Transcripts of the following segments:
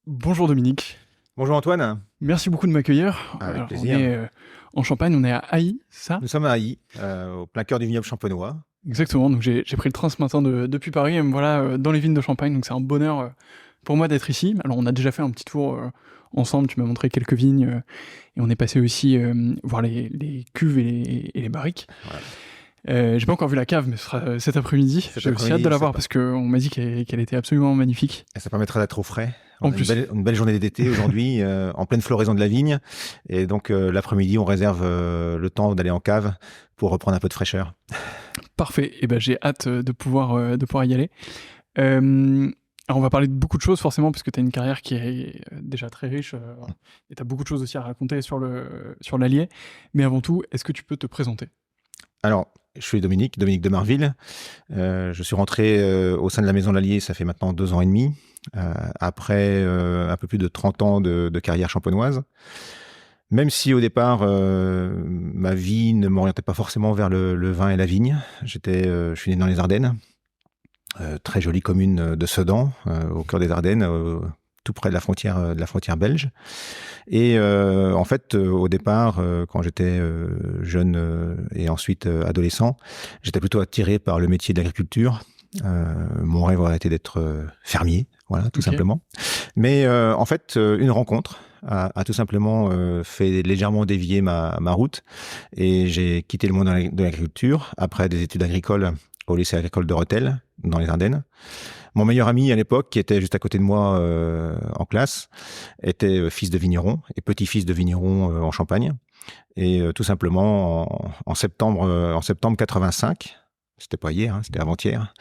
Bonjour Dominique, Bonjour Antoine, merci beaucoup de m'accueillir. avec Alors, on plaisir. est en Champagne, on est à Haï, ça? Nous sommes à Haï, au plein cœur du vignoble champenois. Exactement, donc j'ai pris le train ce matin depuis Paris et me voilà dans les vignes de Champagne, donc c'est un bonheur pour moi d'être ici. Alors on a déjà fait un petit tour ensemble, tu m'as montré quelques vignes et on est passé aussi voir les cuves et les barriques. Voilà. J'ai pas encore vu la cave, mais ce sera cet après-midi. Cet J'ai aussi hâte de après-midi, la voir parce qu'on m'a dit qu'elle était absolument magnifique. ça permettra d'être au frais. En On a une plus, belle journée d'été aujourd'hui, en pleine floraison de la vigne. Et donc l'après-midi, on réserve le temps d'aller en cave pour reprendre un peu de fraîcheur. parfait, et ben j'ai hâte de pouvoir y aller. Alors on va parler de beaucoup de choses forcément parce que tu as une carrière qui est déjà très riche et tu as beaucoup de choses aussi à raconter sur l'Allier. Mais avant tout, est-ce que tu peux te présenter? Alors, je suis Dominique de Marville. Je suis rentré au sein de la Maison de l'Allier, ça fait maintenant 2 ans et demi, après un peu plus de 30 ans de carrière champenoise. Même si au départ, ma vie ne m'orientait pas forcément vers le vin et la vigne. Je suis né dans les Ardennes, très jolie commune de Sedan, au cœur des Ardennes, tout près de la frontière belge. Et en fait, au départ, quand j'étais jeune et ensuite adolescent, j'étais plutôt attiré par le métier de l'agriculture. Mon rêve aurait été d'être fermier, voilà, tout Ok. simplement. Mais en fait, une rencontre a tout simplement fait légèrement dévier ma route et j'ai quitté le monde de l'agriculture après des études agricoles au lycée agricole de Rethel, dans les Ardennes. Mon meilleur ami à l'époque, qui était juste à côté de moi en classe, était fils de vigneron et petit-fils de vigneron en Champagne. Et tout simplement, en septembre 85, c'était pas hier, hein, c'était avant-hier,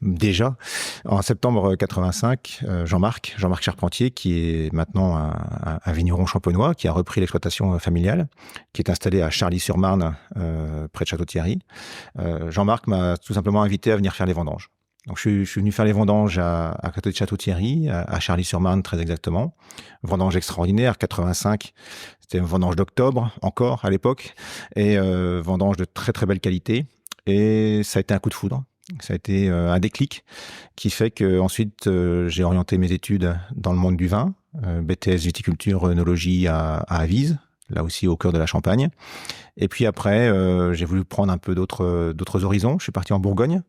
déjà, en septembre 85, Jean-Marc Charpentier, qui est maintenant un vigneron champenois, qui a repris l'exploitation familiale, qui est installé à Charly-sur-Marne, près de Château-Thierry. Jean-Marc m'a tout simplement invité à venir faire les vendanges. Donc je suis venu faire les vendanges à côté de Château-Thierry, à Charly-sur-Marne très exactement. Vendange extraordinaire, 85, c'était une vendange d'octobre encore à l'époque, et vendange de très très belle qualité. Et ça a été un coup de foudre. Ça a été un déclic qui fait que ensuite j'ai orienté mes études dans le monde du vin, BTS viticulture œnologie à Avise, là aussi au cœur de la Champagne. Et puis après, j'ai voulu prendre un peu d'autres horizons. Je suis parti en Bourgogne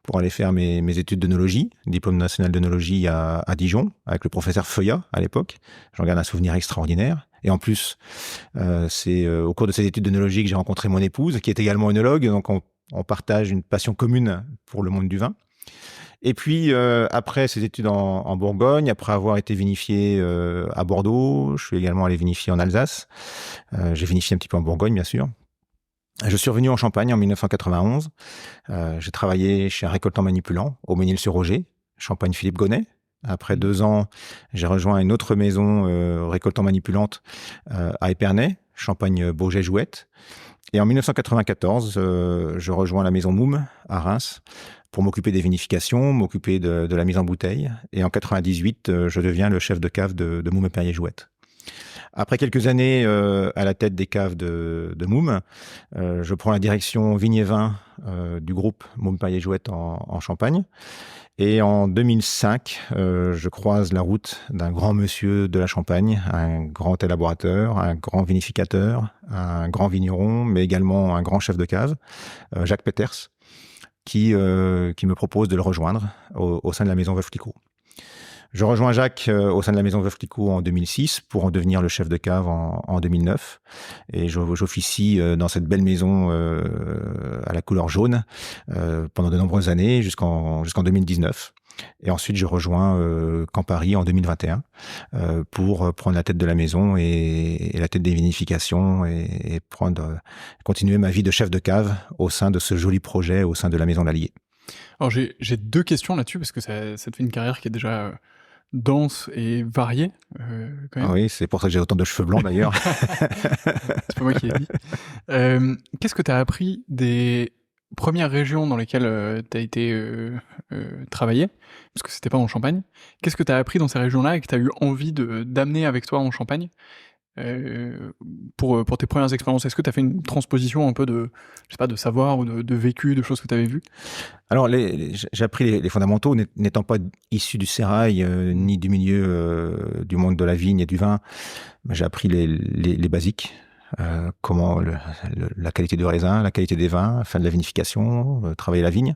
pour aller faire mes études d'œnologie, diplôme national d'œnologie à Dijon, avec le professeur Feuillat à l'époque. J'en garde un souvenir extraordinaire. Et en plus, c'est au cours de ces études d'œnologie que j'ai rencontré mon épouse, qui est également œnologue. Donc on partage une passion commune pour le monde du vin. Et puis, après ces études en Bourgogne, après avoir été vinifié à Bordeaux, je suis également allé vinifier en Alsace. J'ai vinifié un petit peu en Bourgogne, bien sûr. Je suis revenu en Champagne en 1991. J'ai travaillé chez un récoltant manipulant au Ménil-sur-Roger, Champagne-Philippe Gonnet. Après 2 ans, j'ai rejoint une autre maison récoltant manipulante à Épernay, Champagne-Beaujais-Jouette. Et en 1994, je rejoins la maison Moum à Reims pour m'occuper des vinifications, m'occuper de la mise en bouteille. Et en 98, je deviens le chef de cave de Moum et Perrier-Jouette. Après quelques années à la tête des caves de Moum, je prends la direction vignes et vins du groupe Moum Perrier-Jouette en Champagne. Et en 2005, je croise la route d'un grand monsieur de la Champagne, un grand élaborateur, un grand vinificateur, un grand vigneron, mais également un grand chef de cave, Jacques Peters, qui me propose de le rejoindre au sein de la maison Veuve Clicquot. Je rejoins Jacques au sein de la maison Veuve Clicquot en 2006 pour en devenir le chef de cave en 2009. Et j'officie dans cette belle maison à la couleur jaune pendant de nombreuses années jusqu'en 2019. Et ensuite, je rejoins Campari en 2021 pour prendre la tête de la maison et la tête des vinifications et continuer ma vie de chef de cave au sein de ce joli projet au sein de la maison Lallier. Alors j'ai deux questions là-dessus parce que ça te fait une carrière qui est déjà dense et variée quand Ah même. oui, c'est pour ça que j'ai autant de cheveux blancs d'ailleurs. C'est pas moi qui l'ai dit. Qu'est-ce que tu as appris des premières régions dans lesquelles tu as été travailler? Parce que c'était pas en Champagne. Qu'est-ce que tu as appris dans ces régions-là et que tu as eu envie d'amener avec toi en Champagne? pour tes premières expériences? Est-ce que tu as fait une transposition un peu de, je sais pas, de savoir ou de vécu, de choses que tu avais vues? Alors, j'ai appris les fondamentaux, n'étant pas issu du sérail, ni du milieu du monde de la vigne et du vin. J'ai appris les basiques. Comment la qualité du raisin, la qualité des vins, faire de la vinification, travailler la vigne.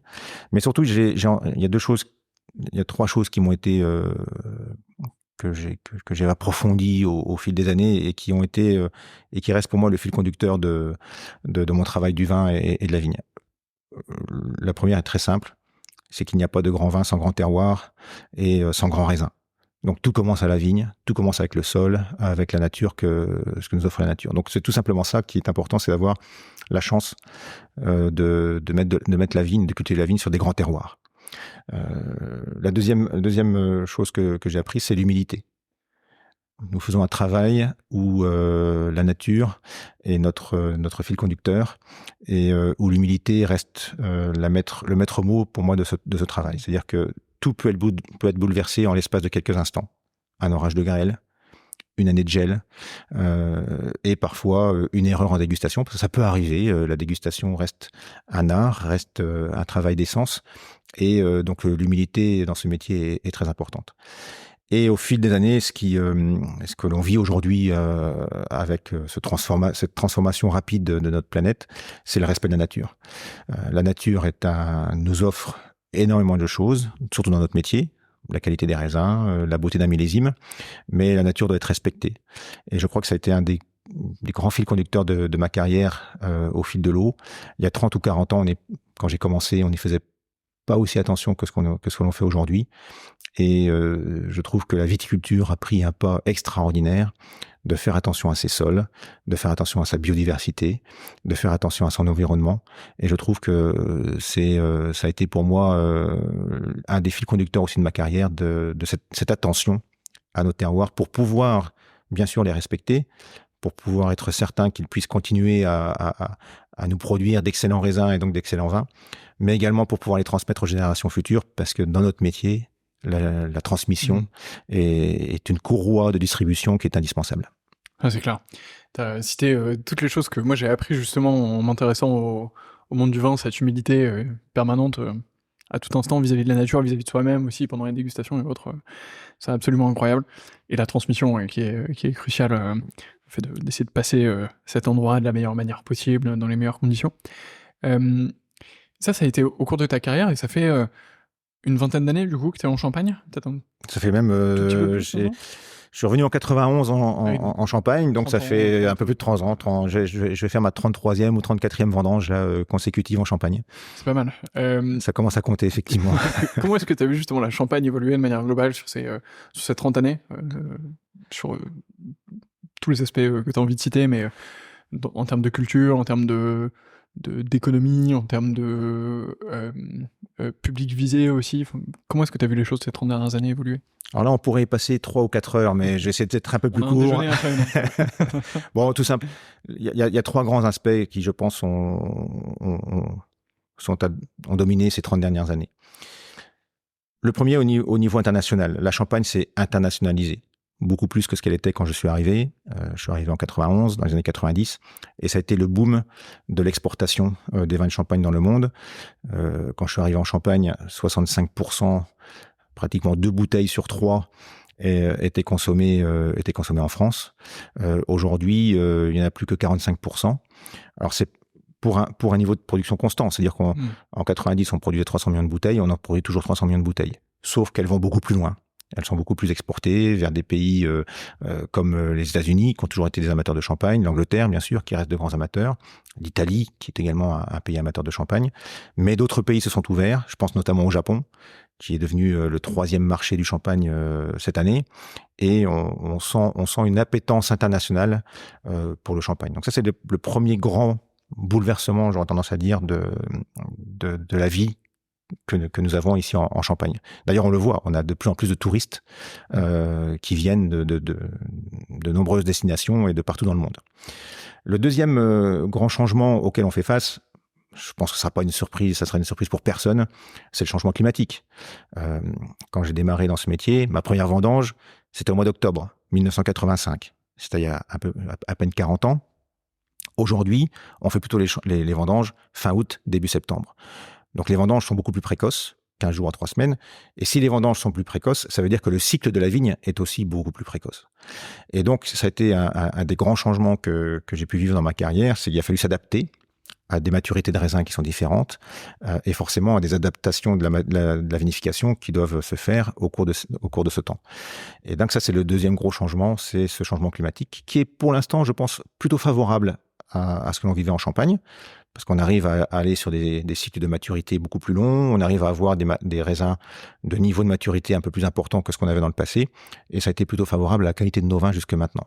Mais surtout, il y a trois choses qui m'ont été que j'ai approfondi au fil des années et qui ont été et qui restent pour moi le fil conducteur de mon travail du vin et de la vigne. La première est très simple, c'est qu'il n'y a pas de grand vin sans grand terroir et sans grand raisin. Donc tout commence à la vigne, tout commence avec le sol, avec la nature, ce que nous offre la nature. Donc c'est tout simplement ça qui est important, c'est d'avoir la chance de mettre la vigne, de cultiver la vigne sur des grands terroirs. La deuxième chose que j'ai appris, c'est l'humilité. Nous faisons un travail où la nature est notre fil conducteur et où l'humilité reste le maître mot pour moi de ce travail. C'est-à-dire que tout peut être bouleversé en l'espace de quelques instants. Un orage de grêle, une année de gel et parfois une erreur en dégustation, parce que ça peut arriver. La dégustation reste un art, reste un travail d'essence et donc l'humilité dans ce métier est très importante. Et au fil des années, ce que l'on vit aujourd'hui avec cette transformation rapide de notre planète, c'est le respect de la nature. La nature nous offre énormément de choses, surtout dans notre métier, la qualité des raisins, la beauté d'un millésime, mais la nature doit être respectée. Et je crois que ça a été un des grands fils conducteurs de ma carrière au fil de l'eau. Il y a 30 ou 40 ans, quand j'ai commencé, on n'y faisait pas aussi attention que ce que l'on fait aujourd'hui. Et je trouve que la viticulture a pris un pas extraordinaire de faire attention à ses sols, de faire attention à sa biodiversité, de faire attention à son environnement. Et je trouve que ça a été pour moi un des fils conducteurs aussi de ma carrière, de cette attention à nos terroirs pour pouvoir, bien sûr, les respecter, pour pouvoir être certain qu'ils puissent continuer à nous produire d'excellents raisins et donc d'excellents vins, mais également pour pouvoir les transmettre aux générations futures, parce que dans notre métier, la transmission est une courroie de distribution qui est indispensable. Ah, c'est clair. Tu as cité toutes les choses que moi j'ai appris justement en m'intéressant au monde du vin, cette humilité permanente à tout instant vis-à-vis de la nature, vis-à-vis de soi-même aussi pendant les dégustations et autres. C'est absolument incroyable. Et la transmission qui est cruciale, le fait d'essayer de passer cet endroit de la meilleure manière possible, dans les meilleures conditions. Ça a été au cours de ta carrière et ça fait une vingtaine d'années du coup que tu es en Champagne? Ça fait même... Je suis revenu en 91 en Champagne, donc ça fait un peu plus de 30 ans. Je vais faire ma 33e ou 34e vendange consécutive en Champagne. C'est pas mal. Ça commence à compter, effectivement. Comment est-ce que tu as vu justement la Champagne évoluer de manière globale sur ces 30 années sur tous les aspects que tu as envie de citer, mais en termes de culture, en termes d'économie, en termes de public visé aussi. Comment est-ce que tu as vu les choses ces 30 dernières années évoluer? Alors là, on pourrait y passer 3 ou 4 heures, mais j'essaie d'être un peu plus court. Bon, tout simple. Il y a 3 grands aspects qui, je pense, ont dominé ces 30 dernières années. Le premier, au niveau international. La Champagne s'est internationalisée. Beaucoup plus que ce qu'elle était quand je suis arrivé. Je suis arrivé en 91, dans les années 90, et ça a été le boom de l'exportation des vins de Champagne dans le monde. Quand je suis arrivé en Champagne, 65%, pratiquement 2 bouteilles sur 3 étaient consommées en France. Aujourd'hui, il n'y en a plus que 45%. Alors c'est pour un niveau de production constant, c'est-à-dire qu'en 90, on produisait 300 millions de bouteilles, on en produit toujours 300 millions de bouteilles. Sauf qu'elles vont beaucoup plus loin. Elles sont beaucoup plus exportées vers des pays comme les États-Unis, qui ont toujours été des amateurs de champagne, l'Angleterre, bien sûr, qui reste de grands amateurs, l'Italie, qui est également un pays amateur de champagne. Mais d'autres pays se sont ouverts, je pense notamment au Japon, qui est devenu le 3e marché du champagne cette année. Et on sent une appétence internationale pour le champagne. Donc ça, c'est le premier grand bouleversement, j'aurais tendance à dire, de la vie que nous avons ici en Champagne. D'ailleurs, on le voit, on a de plus en plus de touristes qui viennent de nombreuses destinations et de partout dans le monde. Le deuxième grand changement auquel on fait face, je pense que ce sera pas une surprise, ça sera une surprise pour personne, c'est le changement climatique. Quand j'ai démarré dans ce métier, ma première vendange, c'était au mois d'octobre 1985. c'était il y a à peine 40 ans. Aujourd'hui, on fait plutôt les vendanges fin août, début septembre. Donc les vendanges sont beaucoup plus précoces, 15 jours à 3 semaines. Et si les vendanges sont plus précoces, ça veut dire que le cycle de la vigne est aussi beaucoup plus précoce. Et donc, ça a été un des grands changements que j'ai pu vivre dans ma carrière, c'est qu'il a fallu s'adapter à des maturités de raisins qui sont différentes et forcément à des adaptations de la vinification qui doivent se faire au cours de ce temps. Et donc ça, c'est le deuxième gros changement, c'est ce changement climatique qui est pour l'instant, je pense, plutôt favorable à ce que l'on vivait en Champagne, parce qu'on arrive à aller sur des cycles de maturité beaucoup plus longs, on arrive à avoir des raisins de niveau de maturité un peu plus important que ce qu'on avait dans le passé, et ça a été plutôt favorable à la qualité de nos vins jusque maintenant.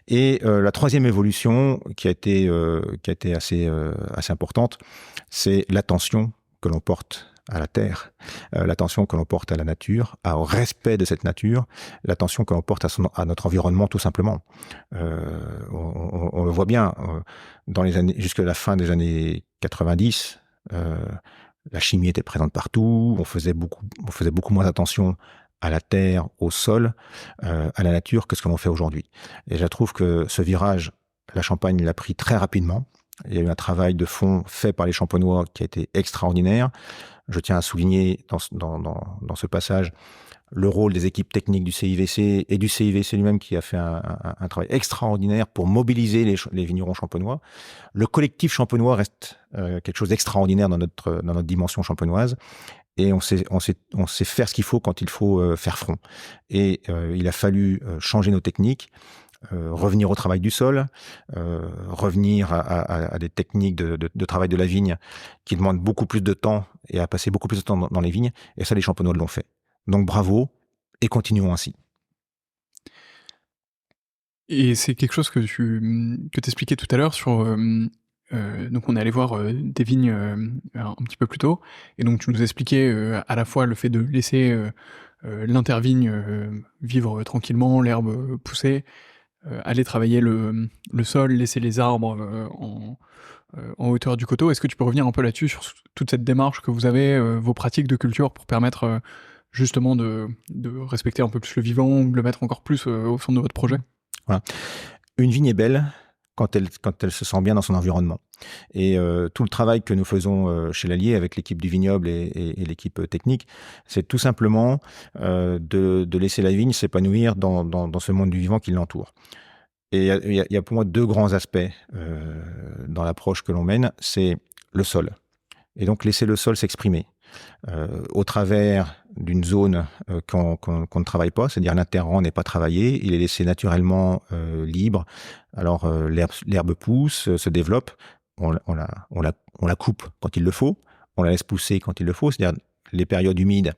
Et la troisième évolution qui a été assez importante, c'est l'attention que l'on porte à la terre, l'attention que l'on porte à la nature, au respect de cette nature, l'attention que l'on porte à notre environnement tout simplement. On le voit bien, dans les années, jusqu'à la fin des années 90, la chimie était présente partout, on faisait beaucoup moins attention à la terre, au sol, à la nature que ce que l'on fait aujourd'hui. Et je trouve que ce virage, la Champagne l'a pris très rapidement. Il y a eu un travail de fond fait par les Champenois qui a été extraordinaire. Je tiens à souligner dans ce passage le rôle des équipes techniques du CIVC et du CIVC lui-même qui a fait un travail extraordinaire pour mobiliser les vignerons champenois. Le collectif champenois reste quelque chose d'extraordinaire dans notre dimension champenoise. Et on sait faire ce qu'il faut quand il faut faire front. Et il a fallu changer nos techniques, revenir au travail du sol, revenir à des techniques de travail de la vigne qui demandent beaucoup plus de temps et à passer beaucoup plus de temps dans les vignes. Et ça, les Champenois l'ont fait. Donc bravo et continuons ainsi. Et c'est quelque chose que tu expliquais tout à l'heure sur... donc on est allé voir des vignes un petit peu plus tôt, et donc tu nous expliquais à la fois le fait de laisser l'intervigne vivre tranquillement, l'herbe pousser, aller travailler le sol, laisser les arbres en hauteur du coteau. Est-ce que tu peux revenir un peu là-dessus, sur toute cette démarche que vous avez, vos pratiques de culture pour permettre justement de respecter un peu plus le vivant, ou de le mettre encore plus au centre de votre projet? Voilà. Une vigne est belle quand elle se sent bien dans son environnement. Et tout le travail que nous faisons chez l'Allier avec l'équipe du vignoble et l'équipe technique, c'est tout simplement de laisser la vigne s'épanouir dans ce monde du vivant qui l'entoure. Et il y a pour moi deux grands aspects dans l'approche que l'on mène, c'est le sol. Et donc laisser le sol s'exprimer. Au travers d'une zone qu'on ne travaille pas, c'est-à-dire l'interrang n'est pas travaillé, il est laissé naturellement libre. Alors l'herbe pousse, se développe, on la coupe quand il le faut, on la laisse pousser quand il le faut, c'est-à-dire les périodes humides,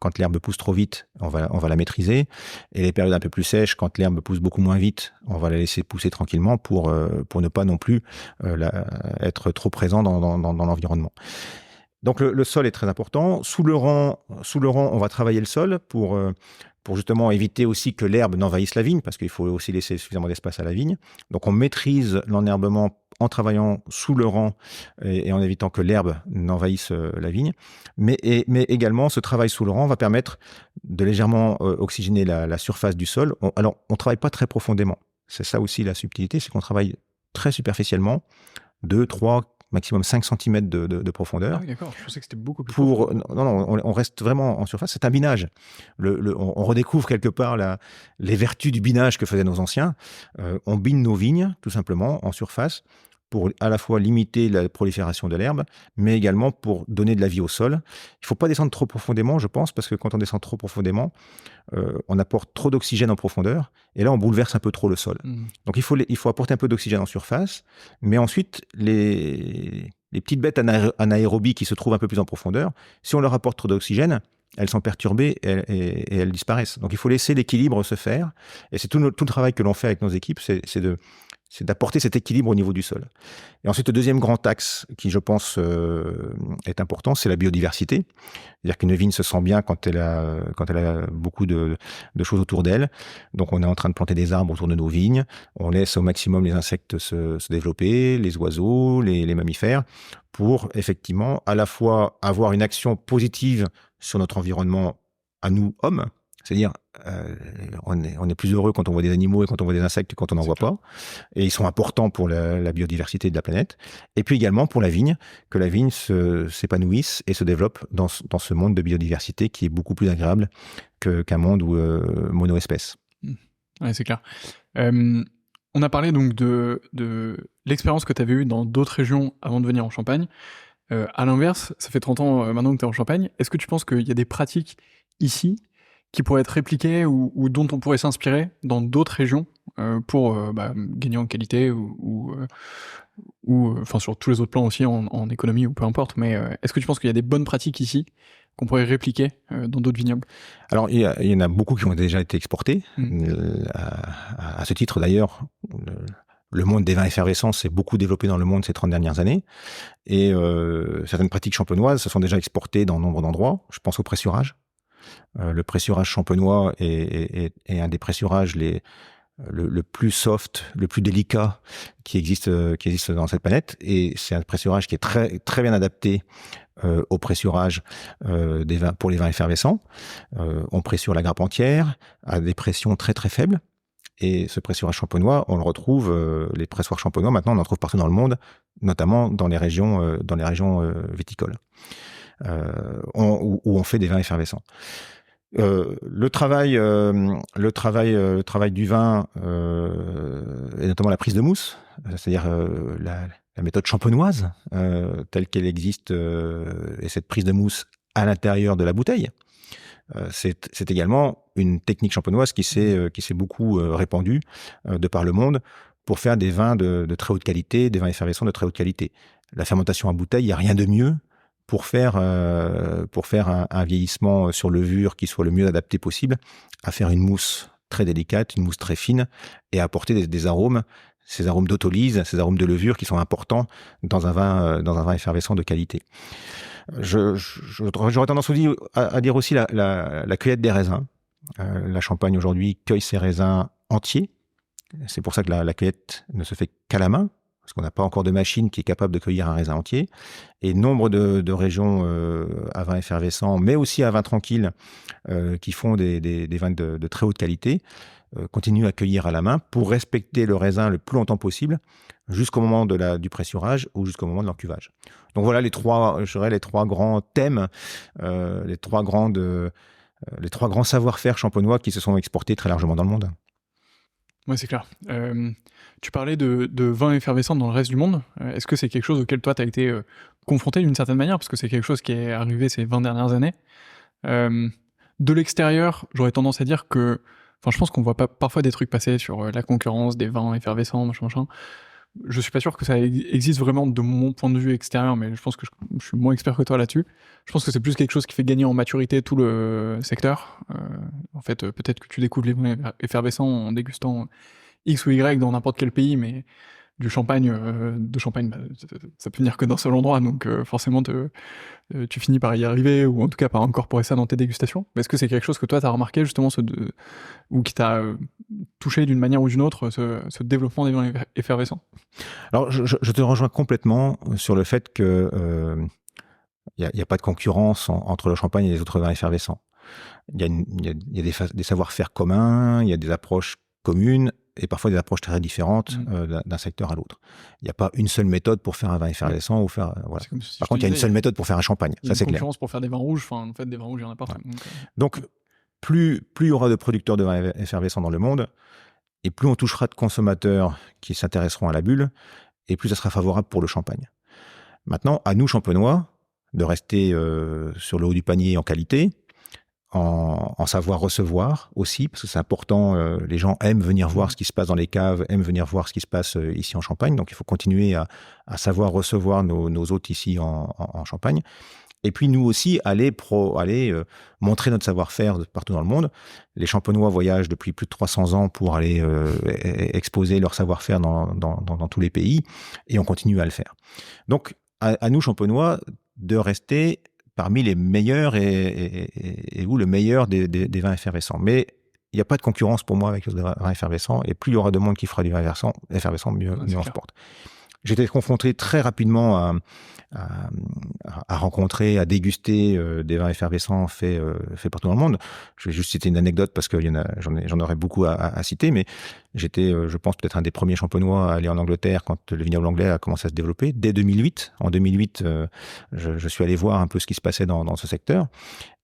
quand l'herbe pousse trop vite, on va la maîtriser, et les périodes un peu plus sèches, quand l'herbe pousse beaucoup moins vite, on va la laisser pousser tranquillement pour ne pas non plus être trop présent dans l'environnement. Donc le sol est très important. Sous le rang, on va travailler le sol pour justement éviter aussi que l'herbe n'envahisse la vigne, parce qu'il faut aussi laisser suffisamment d'espace à la vigne. Donc on maîtrise l'enherbement en travaillant sous le rang et en évitant que l'herbe n'envahisse la vigne. Mais également, ce travail sous le rang va permettre de légèrement oxygéner la surface du sol. Alors, on ne travaille pas très profondément. C'est ça aussi la subtilité, c'est qu'on travaille très superficiellement, 2, 3, maximum 5 cm de profondeur. Ah oui, d'accord, je pensais que c'était beaucoup plus profond. Non, on reste vraiment en surface. C'est un binage. On redécouvre quelque part les vertus du binage que faisaient nos anciens. On bine nos vignes, tout simplement, en surface, pour à la fois limiter la prolifération de l'herbe, mais également pour donner de la vie au sol. Il ne faut pas descendre trop profondément, je pense, parce que quand on descend trop profondément, on apporte trop d'oxygène en profondeur, et là on bouleverse un peu trop le sol. Donc il faut apporter un peu d'oxygène en surface, mais ensuite les petites bêtes anaérobies qui se trouvent un peu plus en profondeur, si on leur apporte trop d'oxygène, elles sont perturbées et elles disparaissent. Donc il faut laisser l'équilibre se faire, et c'est tout le travail que l'on fait avec nos équipes, c'est d'apporter cet équilibre au niveau du sol. Et ensuite, le deuxième grand axe qui, je pense, est important, c'est la biodiversité. C'est-à-dire qu'une vigne se sent bien quand elle a beaucoup de choses autour d'elle. Donc, on est en train de planter des arbres autour de nos vignes. On laisse au maximum les insectes se développer, les oiseaux, les mammifères, pour effectivement à la fois avoir une action positive sur notre environnement à nous, hommes, C'est-à-dire, on est plus heureux quand on voit des animaux et quand on voit des insectes que quand on n'en voit pas. Et ils sont importants pour la biodiversité de la planète. Et puis également pour la vigne, que la vigne s'épanouisse et se développe dans ce monde de biodiversité qui est beaucoup plus agréable qu'un monde mono-espèce. Ouais, c'est clair. On a parlé donc de l'expérience que tu avais eue dans d'autres régions avant de venir en Champagne. À l'inverse, ça fait 30 ans maintenant que tu es en Champagne. Est-ce que tu penses qu'il y a des pratiques ici qui pourraient être répliquées ou dont on pourrait s'inspirer dans d'autres régions pour gagner en qualité ou enfin sur tous les autres plans aussi en économie ou peu importe. Mais est-ce que tu penses qu'il y a des bonnes pratiques ici qu'on pourrait répliquer dans d'autres vignobles? Alors, il y en a beaucoup qui ont déjà été exportés. À ce titre, d'ailleurs, le monde des vins effervescents s'est beaucoup développé dans le monde ces 30 dernières années. Et certaines pratiques champenoises se sont déjà exportées dans nombre d'endroits. Je pense au pressurage. Le pressurage champenois est un des pressurages le plus soft, le plus délicat qui existe dans cette planète. Et c'est un pressurage qui est très, très bien adapté au pressurage des vins, pour les vins effervescents. On pressure la grappe entière à des pressions très, très faibles. Et ce pressurage champenois, on le retrouve, les pressoirs champenois, maintenant, on en trouve partout dans le monde, notamment dans les régions viticoles, où on fait des vins effervescents. Le travail du vin, et notamment la prise de mousse, c'est-à-dire la méthode champenoise, telle qu'elle existe, et cette prise de mousse à l'intérieur de la bouteille, c'est également une technique champenoise qui s'est beaucoup répandue de par le monde pour faire des vins de très haute qualité, des vins effervescents de très haute qualité. La fermentation à bouteille, il n'y a rien de mieux pour faire un vieillissement sur levure qui soit le mieux adapté possible, à faire une mousse très délicate, une mousse très fine, et apporter des arômes, ces arômes d'autolyse, ces arômes de levure qui sont importants dans un vin effervescent de qualité. J'aurais tendance à dire aussi la cueillette des raisins. La Champagne aujourd'hui cueille ses raisins entiers. C'est pour ça que la cueillette ne se fait qu'à la main, parce qu'on n'a pas encore de machine qui est capable de cueillir un raisin entier. Et nombre de régions à vin effervescent, mais aussi à vin tranquille, qui font des vins de très haute qualité, continuent à cueillir à la main pour respecter le raisin le plus longtemps possible, jusqu'au moment du pressurage ou jusqu'au moment de l'encuvage. Donc voilà les trois grands thèmes, les trois grands savoir-faire champenois qui se sont exportés très largement dans le monde. Ouais, c'est clair. Tu parlais de vin effervescent dans le reste du monde. Est-ce que c'est quelque chose auquel toi, tu as été confronté d'une certaine manière? Parce que c'est quelque chose qui est arrivé ces 20 dernières années. De l'extérieur, j'aurais tendance à dire que... Enfin, je pense qu'on voit parfois des trucs passer sur la concurrence des vins effervescents, machin. Je suis pas sûr que ça existe vraiment de mon point de vue extérieur, mais je pense que je suis moins expert que toi là-dessus. Je pense que c'est plus quelque chose qui fait gagner en maturité tout le secteur. En fait, peut-être que tu découvres les vins effervescents en dégustant X ou Y dans n'importe quel pays, mais du champagne, ça peut venir que d'un seul endroit, donc forcément tu finis par y arriver, ou en tout cas par incorporer ça dans tes dégustations. Mais est-ce que c'est quelque chose que toi t'as remarqué justement, ou qui t'a touché d'une manière ou d'une autre, ce développement des vins effervescents? Alors je te rejoins complètement sur le fait que il y a pas de concurrence entre le champagne et les autres vins effervescents. Il y a des savoir-faire communs, il y a des approches communes, et parfois des approches très différentes d'un secteur à l'autre. Il n'y a pas une seule méthode pour faire un vin effervescent ou faire... Voilà. Par contre, il y a une seule méthode pour faire un champagne, ça c'est clair. Il y a une concurrence pour faire des vins rouges, en fait des vins rouges, il y en a pas. Ouais. Donc, plus il y aura de producteurs de vins effervescents dans le monde, et plus on touchera de consommateurs qui s'intéresseront à la bulle, et plus ça sera favorable pour le champagne. Maintenant, à nous, champenois, de rester sur le haut du panier en qualité, en savoir recevoir aussi, parce que c'est important, les gens aiment venir voir ce qui se passe dans les caves, aiment venir voir ce qui se passe ici en Champagne, donc il faut continuer à savoir recevoir nos hôtes ici en Champagne. Et puis nous aussi, aller montrer notre savoir-faire partout dans le monde. Les champenois voyagent depuis plus de 300 ans pour aller exposer leur savoir-faire dans tous les pays, et on continue à le faire. Donc, à nous, champenois, de rester parmi les meilleurs et le meilleur des vins effervescents. Mais il n'y a pas de concurrence pour moi avec les vins effervescents, et plus il y aura de monde qui fera du vin effervescent, mieux on se porte. J'étais confronté très rapidement à rencontrer, à déguster des vins effervescents faits partout dans le monde. Je vais juste citer une anecdote parce que j'en aurais beaucoup à citer, mais j'étais, je pense, peut-être un des premiers champenois à aller en Angleterre quand le vignoble anglais a commencé à se développer. Dès 2008, en 2008, je suis allé voir un peu ce qui se passait dans ce secteur.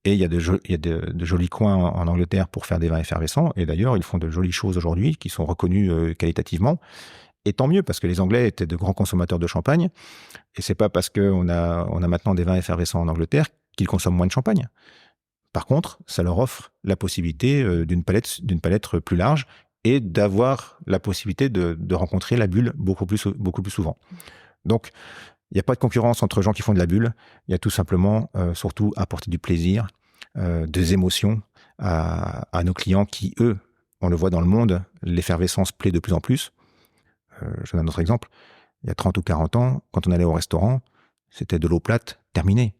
Et il y a de jolis coins en Angleterre pour faire des vins effervescents. Et d'ailleurs, ils font de jolies choses aujourd'hui qui sont reconnues qualitativement. Et tant mieux, parce que les Anglais étaient de grands consommateurs de champagne. Et c'est pas parce qu'on a maintenant des vins effervescents en Angleterre qu'ils consomment moins de champagne. Par contre, ça leur offre la possibilité d'une palette plus large et d'avoir la possibilité de rencontrer la bulle beaucoup plus souvent. Donc, il n'y a pas de concurrence entre gens qui font de la bulle. Il y a tout simplement, surtout, apporter du plaisir, des émotions à nos clients qui, eux, on le voit dans le monde, l'effervescence plaît de plus en plus. Je donne un autre exemple. Il y a 30 ou 40 ans, quand on allait au restaurant, c'était de l'eau plate, terminé.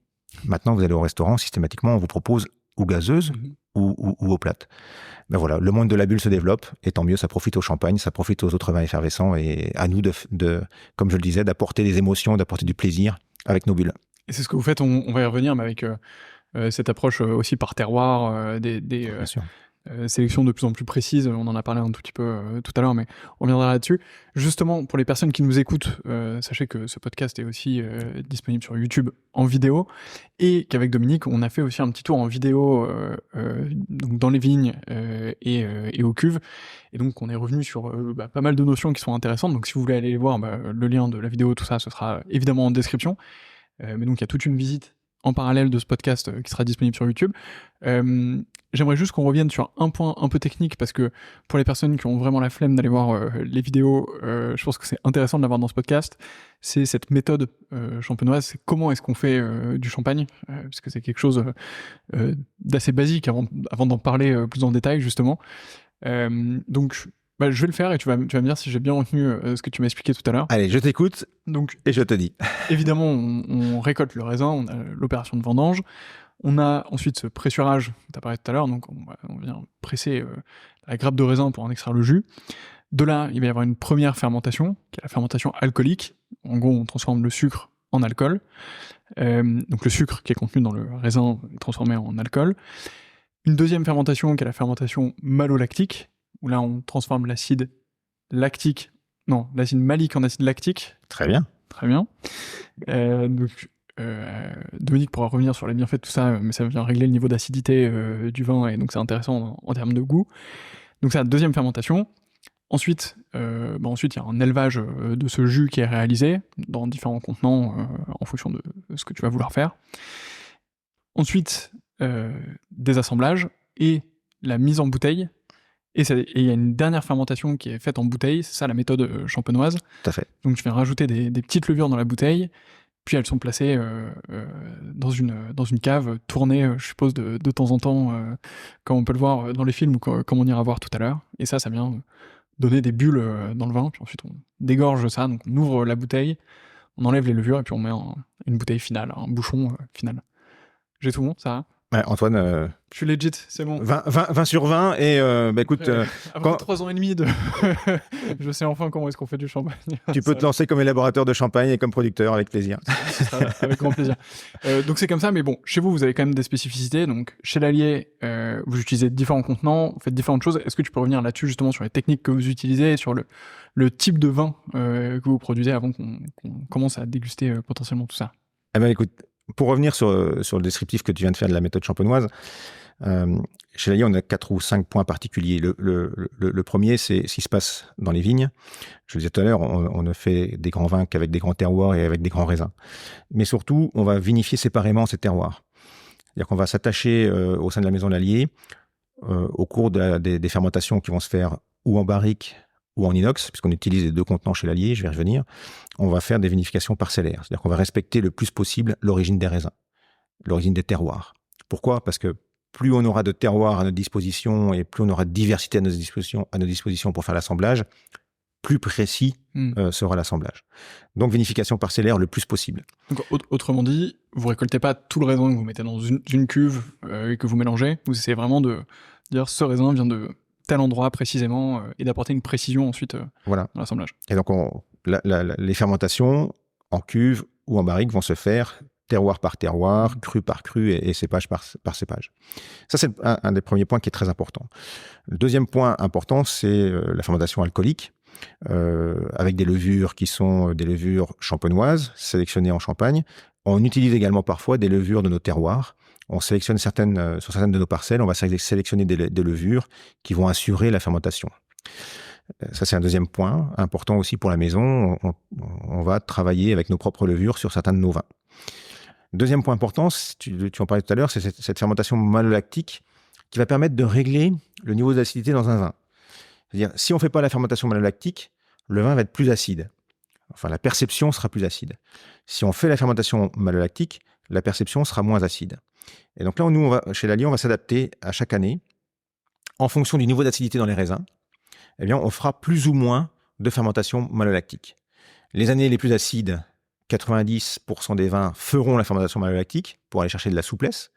Maintenant, vous allez au restaurant, systématiquement, on vous propose ou gazeuse ou eau plate. Ben voilà, le monde de la bulle se développe, et tant mieux, ça profite au champagne, ça profite aux autres vins effervescents, et à nous, comme je le disais, d'apporter des émotions, d'apporter du plaisir avec nos bulles. Et c'est ce que vous faites, on va y revenir, mais avec cette approche aussi par terroir, Bien sûr. sélections de plus en plus précises, on en a parlé un tout petit peu tout à l'heure, mais on reviendra là-dessus. Justement, pour les personnes qui nous écoutent, sachez que ce podcast est aussi disponible sur YouTube en vidéo, et qu'avec Dominique, on a fait aussi un petit tour en vidéo donc dans les vignes et aux cuves, et donc on est revenu sur pas mal de notions qui sont intéressantes, donc si vous voulez aller les voir, le lien de la vidéo, tout ça, ce sera évidemment en description, mais donc il y a toute une visite en parallèle de ce podcast qui sera disponible sur YouTube. J'aimerais juste qu'on revienne sur un point un peu technique, parce que pour les personnes qui ont vraiment la flemme d'aller voir les vidéos, je pense que c'est intéressant de l'avoir dans ce podcast. C'est cette méthode champenoise, c'est comment est-ce qu'on fait du champagne, parce que c'est quelque chose d'assez basique avant d'en parler plus en détail, justement. Donc, je vais le faire, et tu vas me dire si j'ai bien retenu ce que tu m'as expliqué tout à l'heure. Allez, je t'écoute, donc, et je te dis. Évidemment, on récolte le raisin, on a l'opération de vendange. On a ensuite ce pressurage dont tu as parlé tout à l'heure, donc on vient presser la grappe de raisin pour en extraire le jus. De là, il va y avoir une première fermentation, qui est la fermentation alcoolique. En gros, on transforme le sucre en alcool. Donc le sucre qui est contenu dans le raisin est transformé en alcool. Une deuxième fermentation, qui est la fermentation malolactique, où là, on transforme l'acide malique en acide lactique. Très bien. Très bien. Dominique pourra revenir sur les bienfaits de tout ça, mais ça vient régler le niveau d'acidité du vin, et donc c'est intéressant en termes de goût. Donc c'est la deuxième fermentation. Ensuite, il y a un élevage de ce jus qui est réalisé dans différents contenants en fonction de ce que tu vas vouloir faire. Ensuite, des assemblages et la mise en bouteille. Et il y a une dernière fermentation qui est faite en bouteille, c'est ça la méthode champenoise. Tout à fait. Donc tu viens rajouter des petites levures dans la bouteille, puis elles sont placées dans une cave, tournées, je suppose, de temps en temps, comme on peut le voir dans les films, ou comme on ira voir tout à l'heure. Et ça vient donner des bulles dans le vin, puis ensuite on dégorge ça, donc on ouvre la bouteille, on enlève les levures, et puis on met une bouteille finale, un bouchon final. J'ai tout bon, ça va ? Ouais, Antoine, je suis legit, c'est bon. 20 sur 20, et écoute... Après 3 ans et demi je sais enfin comment est-ce qu'on fait du champagne. Tu peux te lancer comme élaborateur de champagne et comme producteur, avec plaisir. Avec grand plaisir. Donc c'est comme ça, mais bon, chez vous avez quand même des spécificités. Donc chez l'Allier, vous utilisez différents contenants, vous faites différentes choses. Est-ce que tu peux revenir là-dessus, justement, sur les techniques que vous utilisez, sur le type de vin que vous produisez, avant qu'on commence à déguster potentiellement tout ça? Eh ben, écoute, pour revenir sur le descriptif que tu viens de faire de la méthode champenoise, chez l'Allier, on a 4 ou 5 points particuliers. Le premier, c'est ce qui se passe dans les vignes. Je le disais tout à l'heure, on ne fait des grands vins qu'avec des grands terroirs et avec des grands raisins. Mais surtout, on va vinifier séparément ces terroirs. C'est-à-dire qu'on va s'attacher au sein de la maison de l'Allier, au cours des fermentations qui vont se faire ou en barrique ou en inox, puisqu'on utilise les 2 contenants chez l'Allier, je vais y revenir. On va faire des vinifications parcellaires. C'est-à-dire qu'on va respecter le plus possible l'origine des raisins, l'origine des terroirs. Pourquoi ? Parce que plus on aura de terroirs à notre disposition, et plus on aura de diversité à nos dispositions pour faire l'assemblage, plus précis sera l'assemblage. Donc vinification parcellaire le plus possible. Donc, autrement dit, vous récoltez pas tout le raisin que vous mettez dans une cuve et que vous mélangez. Vous essayez vraiment de dire ce raisin vient de tel endroit précisément, et d'apporter une précision ensuite voilà. dans l'assemblage. Et donc les fermentations en cuve ou en barrique vont se faire terroir par terroir, cru par cru et cépage par cépage. Ça, c'est un des premiers points qui est très important. Le deuxième point important, c'est la fermentation alcoolique, avec des levures qui sont des levures champenoises, sélectionnées en Champagne. On utilise également parfois des levures de nos terroirs. On sélectionne sur certaines de nos parcelles, on va sélectionner des levures qui vont assurer la fermentation. Ça, c'est un deuxième point important aussi pour la maison. On va travailler avec nos propres levures sur certains de nos vins. Deuxième point important, tu en parlais tout à l'heure, c'est cette fermentation malolactique qui va permettre de régler le niveau d'acidité dans un vin. C'est-à-dire, si on ne fait pas la fermentation malolactique, le vin va être plus acide. Enfin, la perception sera plus acide. Si on fait la fermentation malolactique, la perception sera moins acide. Et donc là, nous, chez Lallier, on va s'adapter à chaque année en fonction du niveau d'acidité dans les raisins. Eh bien, on fera plus ou moins de fermentation malolactique. Les années les plus acides, 90% des vins feront la fermentation malolactique pour aller chercher de la souplesse.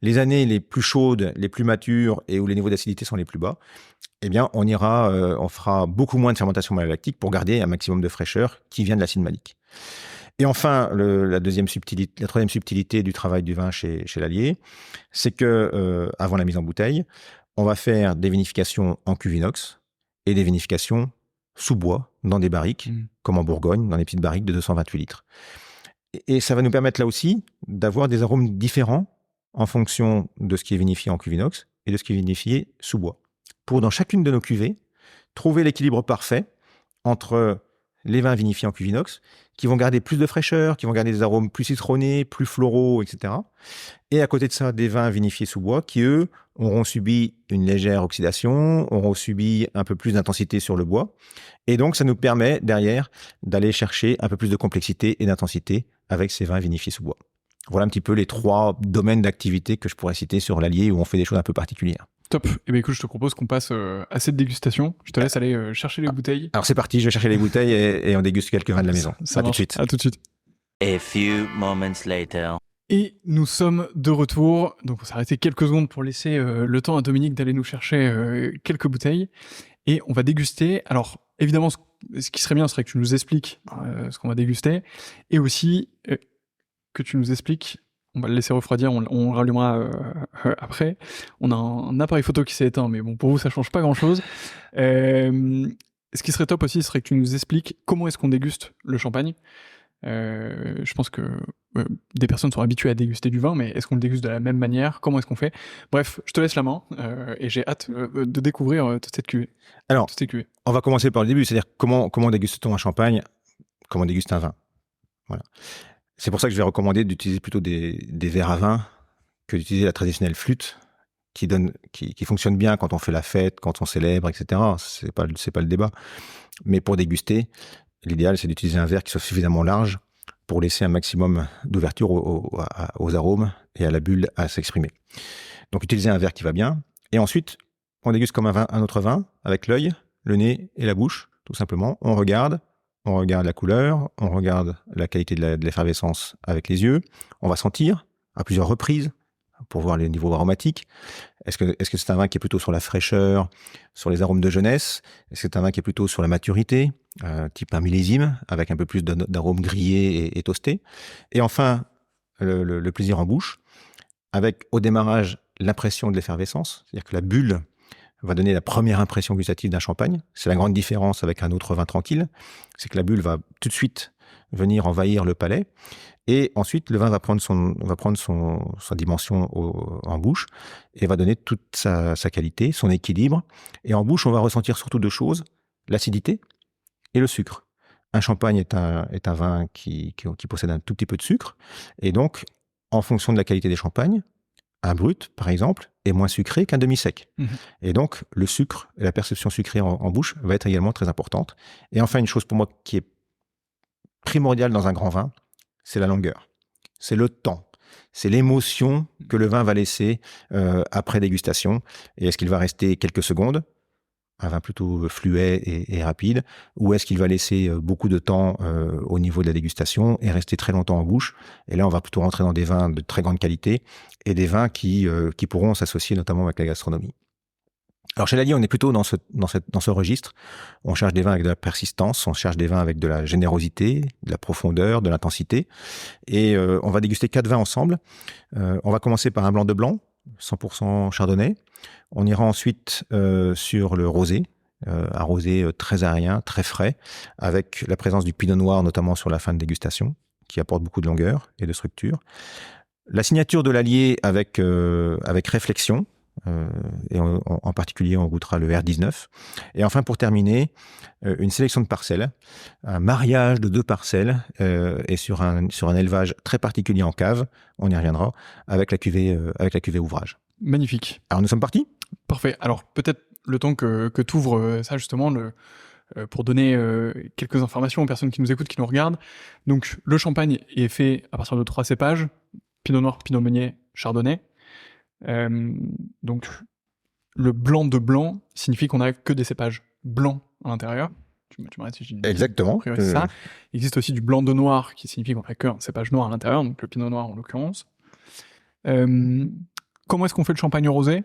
Les années les plus chaudes, les plus matures et où les niveaux d'acidité sont les plus bas, eh bien, on fera beaucoup moins de fermentation malolactique pour garder un maximum de fraîcheur qui vient de l'acide malique. Et enfin, la troisième subtilité du travail du vin chez Lallier, c'est que avant la mise en bouteille, on va faire des vinifications en cuve inox et des vinifications sous bois, dans des barriques, comme en Bourgogne, dans des petites barriques de 228 litres. Et ça va nous permettre là aussi d'avoir des arômes différents en fonction de ce qui est vinifié en cuve inox et de ce qui est vinifié sous bois. Pour, dans chacune de nos cuvées, trouver l'équilibre parfait entre les vins vinifiés en cuve inox, qui vont garder plus de fraîcheur, qui vont garder des arômes plus citronnés, plus floraux, etc. Et à côté de ça, des vins vinifiés sous bois, qui eux auront subi une légère oxydation, auront subi un peu plus d'intensité sur le bois. Et donc, ça nous permet derrière d'aller chercher un peu plus de complexité et d'intensité avec ces vins vinifiés sous bois. Voilà un petit peu les 3 domaines d'activité que je pourrais citer sur Lallier où on fait des choses un peu particulières. Top. Eh bien, écoute, je te propose qu'on passe à cette dégustation. Je te laisse aller chercher les bouteilles. Alors, c'est parti. Je vais chercher les bouteilles et on déguste quelques vins de la maison. Ça tout de suite. À tout de suite. A few moments later. Et nous sommes de retour. Donc, on s'est arrêté quelques secondes pour laisser le temps à Dominique d'aller nous chercher quelques bouteilles. Et on va déguster. Alors, évidemment, ce qui serait bien, serait que tu nous expliques ce qu'on va déguster. Et aussi que tu nous expliques. On va le laisser refroidir, on rallumera après. On a un appareil photo qui s'est éteint, mais bon, pour vous, ça change pas grand-chose. Ce qui serait top aussi, serait que tu nous expliques comment est-ce qu'on déguste le champagne. Je pense que des personnes sont habituées à déguster du vin, mais est-ce qu'on le déguste de la même manière? Comment est-ce qu'on fait? Bref, je te laisse la main et j'ai hâte de découvrir toute cette cuvée. Alors, on va commencer par le début, c'est-à-dire comment déguste-t-on un champagne? Comment on déguste un vin? Voilà. C'est pour ça que je vais recommander d'utiliser plutôt des verres à vin que d'utiliser la traditionnelle flûte qui fonctionne bien quand on fait la fête, quand on célèbre, etc. C'est pas le débat. Mais pour déguster, l'idéal, c'est d'utiliser un verre qui soit suffisamment large pour laisser un maximum d'ouverture aux arômes et à la bulle à s'exprimer. Donc, utiliser un verre qui va bien. Et ensuite, on déguste comme un autre vin avec l'œil, le nez et la bouche, tout simplement. On regarde la couleur, on regarde la qualité de l'effervescence avec les yeux, on va sentir à plusieurs reprises pour voir les niveaux aromatiques. Est-ce que c'est un vin qui est plutôt sur la fraîcheur, sur les arômes de jeunesse? Est-ce que c'est un vin qui est plutôt sur la maturité, type un millésime, avec un peu plus d'arômes grillés et toastés? Et enfin, le plaisir en bouche, avec au démarrage l'impression de l'effervescence, c'est-à-dire que la bulle va donner la première impression gustative d'un champagne. C'est la grande différence avec un autre vin tranquille, c'est que la bulle va tout de suite venir envahir le palais, et ensuite le vin va prendre sa dimension en bouche, et va donner toute sa qualité, son équilibre. Et en bouche, on va ressentir surtout 2 choses, l'acidité et le sucre. Un champagne est un vin qui possède un tout petit peu de sucre, et donc, en fonction de la qualité des champagnes, un brut, par exemple, est moins sucré qu'un demi-sec. Et donc, le sucre et la perception sucrée en bouche va être également très importante. Et enfin, une chose pour moi qui est primordiale dans un grand vin, c'est la longueur. C'est le temps. C'est l'émotion que le vin va laisser après dégustation. Et est-ce qu'il va rester quelques secondes, un vin plutôt fluet et rapide, ou est-ce qu'il va laisser beaucoup de temps au niveau de la dégustation et rester très longtemps en bouche? Et là, on va plutôt rentrer dans des vins de très grande qualité et des vins qui pourront s'associer notamment avec la gastronomie. Alors chez Lallier, on est plutôt dans ce registre. On cherche des vins avec de la persistance, on cherche des vins avec de la générosité, de la profondeur, de l'intensité. Et on va déguster 4 vins ensemble. On va commencer par un blanc de blanc, 100% chardonnay. On ira ensuite sur le rosé, un rosé très aérien, très frais, avec la présence du pinot noir, notamment sur la fin de dégustation, qui apporte beaucoup de longueur et de structure. La signature de Lallier avec réflexion, et en particulier on goûtera le R19. Et enfin, pour terminer, une sélection de parcelles, un mariage de 2 parcelles, et sur un élevage très particulier en cave, on y reviendra, avec la cuvée ouvrage. Magnifique. Alors nous sommes partis ? Parfait. Alors peut-être le temps que tu ouvres ça justement, pour donner quelques informations aux personnes qui nous écoutent, qui nous regardent. Donc le champagne est fait à partir de 3 cépages, Pinot Noir, Pinot Meunier, Chardonnay. Donc le blanc de blanc signifie qu'on n'a que des cépages blancs à l'intérieur. Tu m'arrêtes si je dis exactement. Ça. Il existe aussi du blanc de noir qui signifie qu'on n'a qu'un cépage noir à l'intérieur, donc le Pinot Noir en l'occurrence. Comment est-ce qu'on fait le champagne rosé ?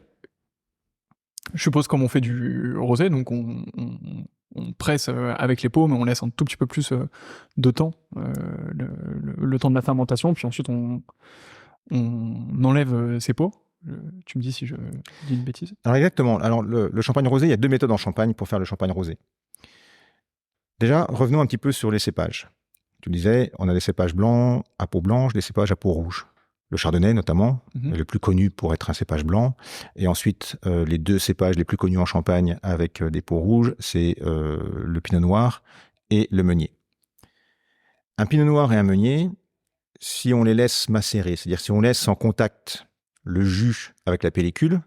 Je suppose comme on fait du rosé, donc on presse avec les peaux, mais on laisse un tout petit peu plus de temps, le temps de la fermentation, puis ensuite on enlève ses peaux. Tu me dis si je dis une bêtise. Alors exactement. Alors le champagne rosé, il y a 2 méthodes en champagne pour faire le champagne rosé. Déjà, revenons un petit peu sur les cépages. Tu disais, on a des cépages blancs à peau blanche, des cépages à peau rouge. Le chardonnay notamment, est le plus connu pour être un cépage blanc. Et ensuite, les 2 cépages les plus connus en Champagne avec des peaux rouges, c'est le pinot noir et le meunier. Un pinot noir et un meunier, si on les laisse macérer, c'est-à-dire si on laisse en contact le jus avec la pellicule,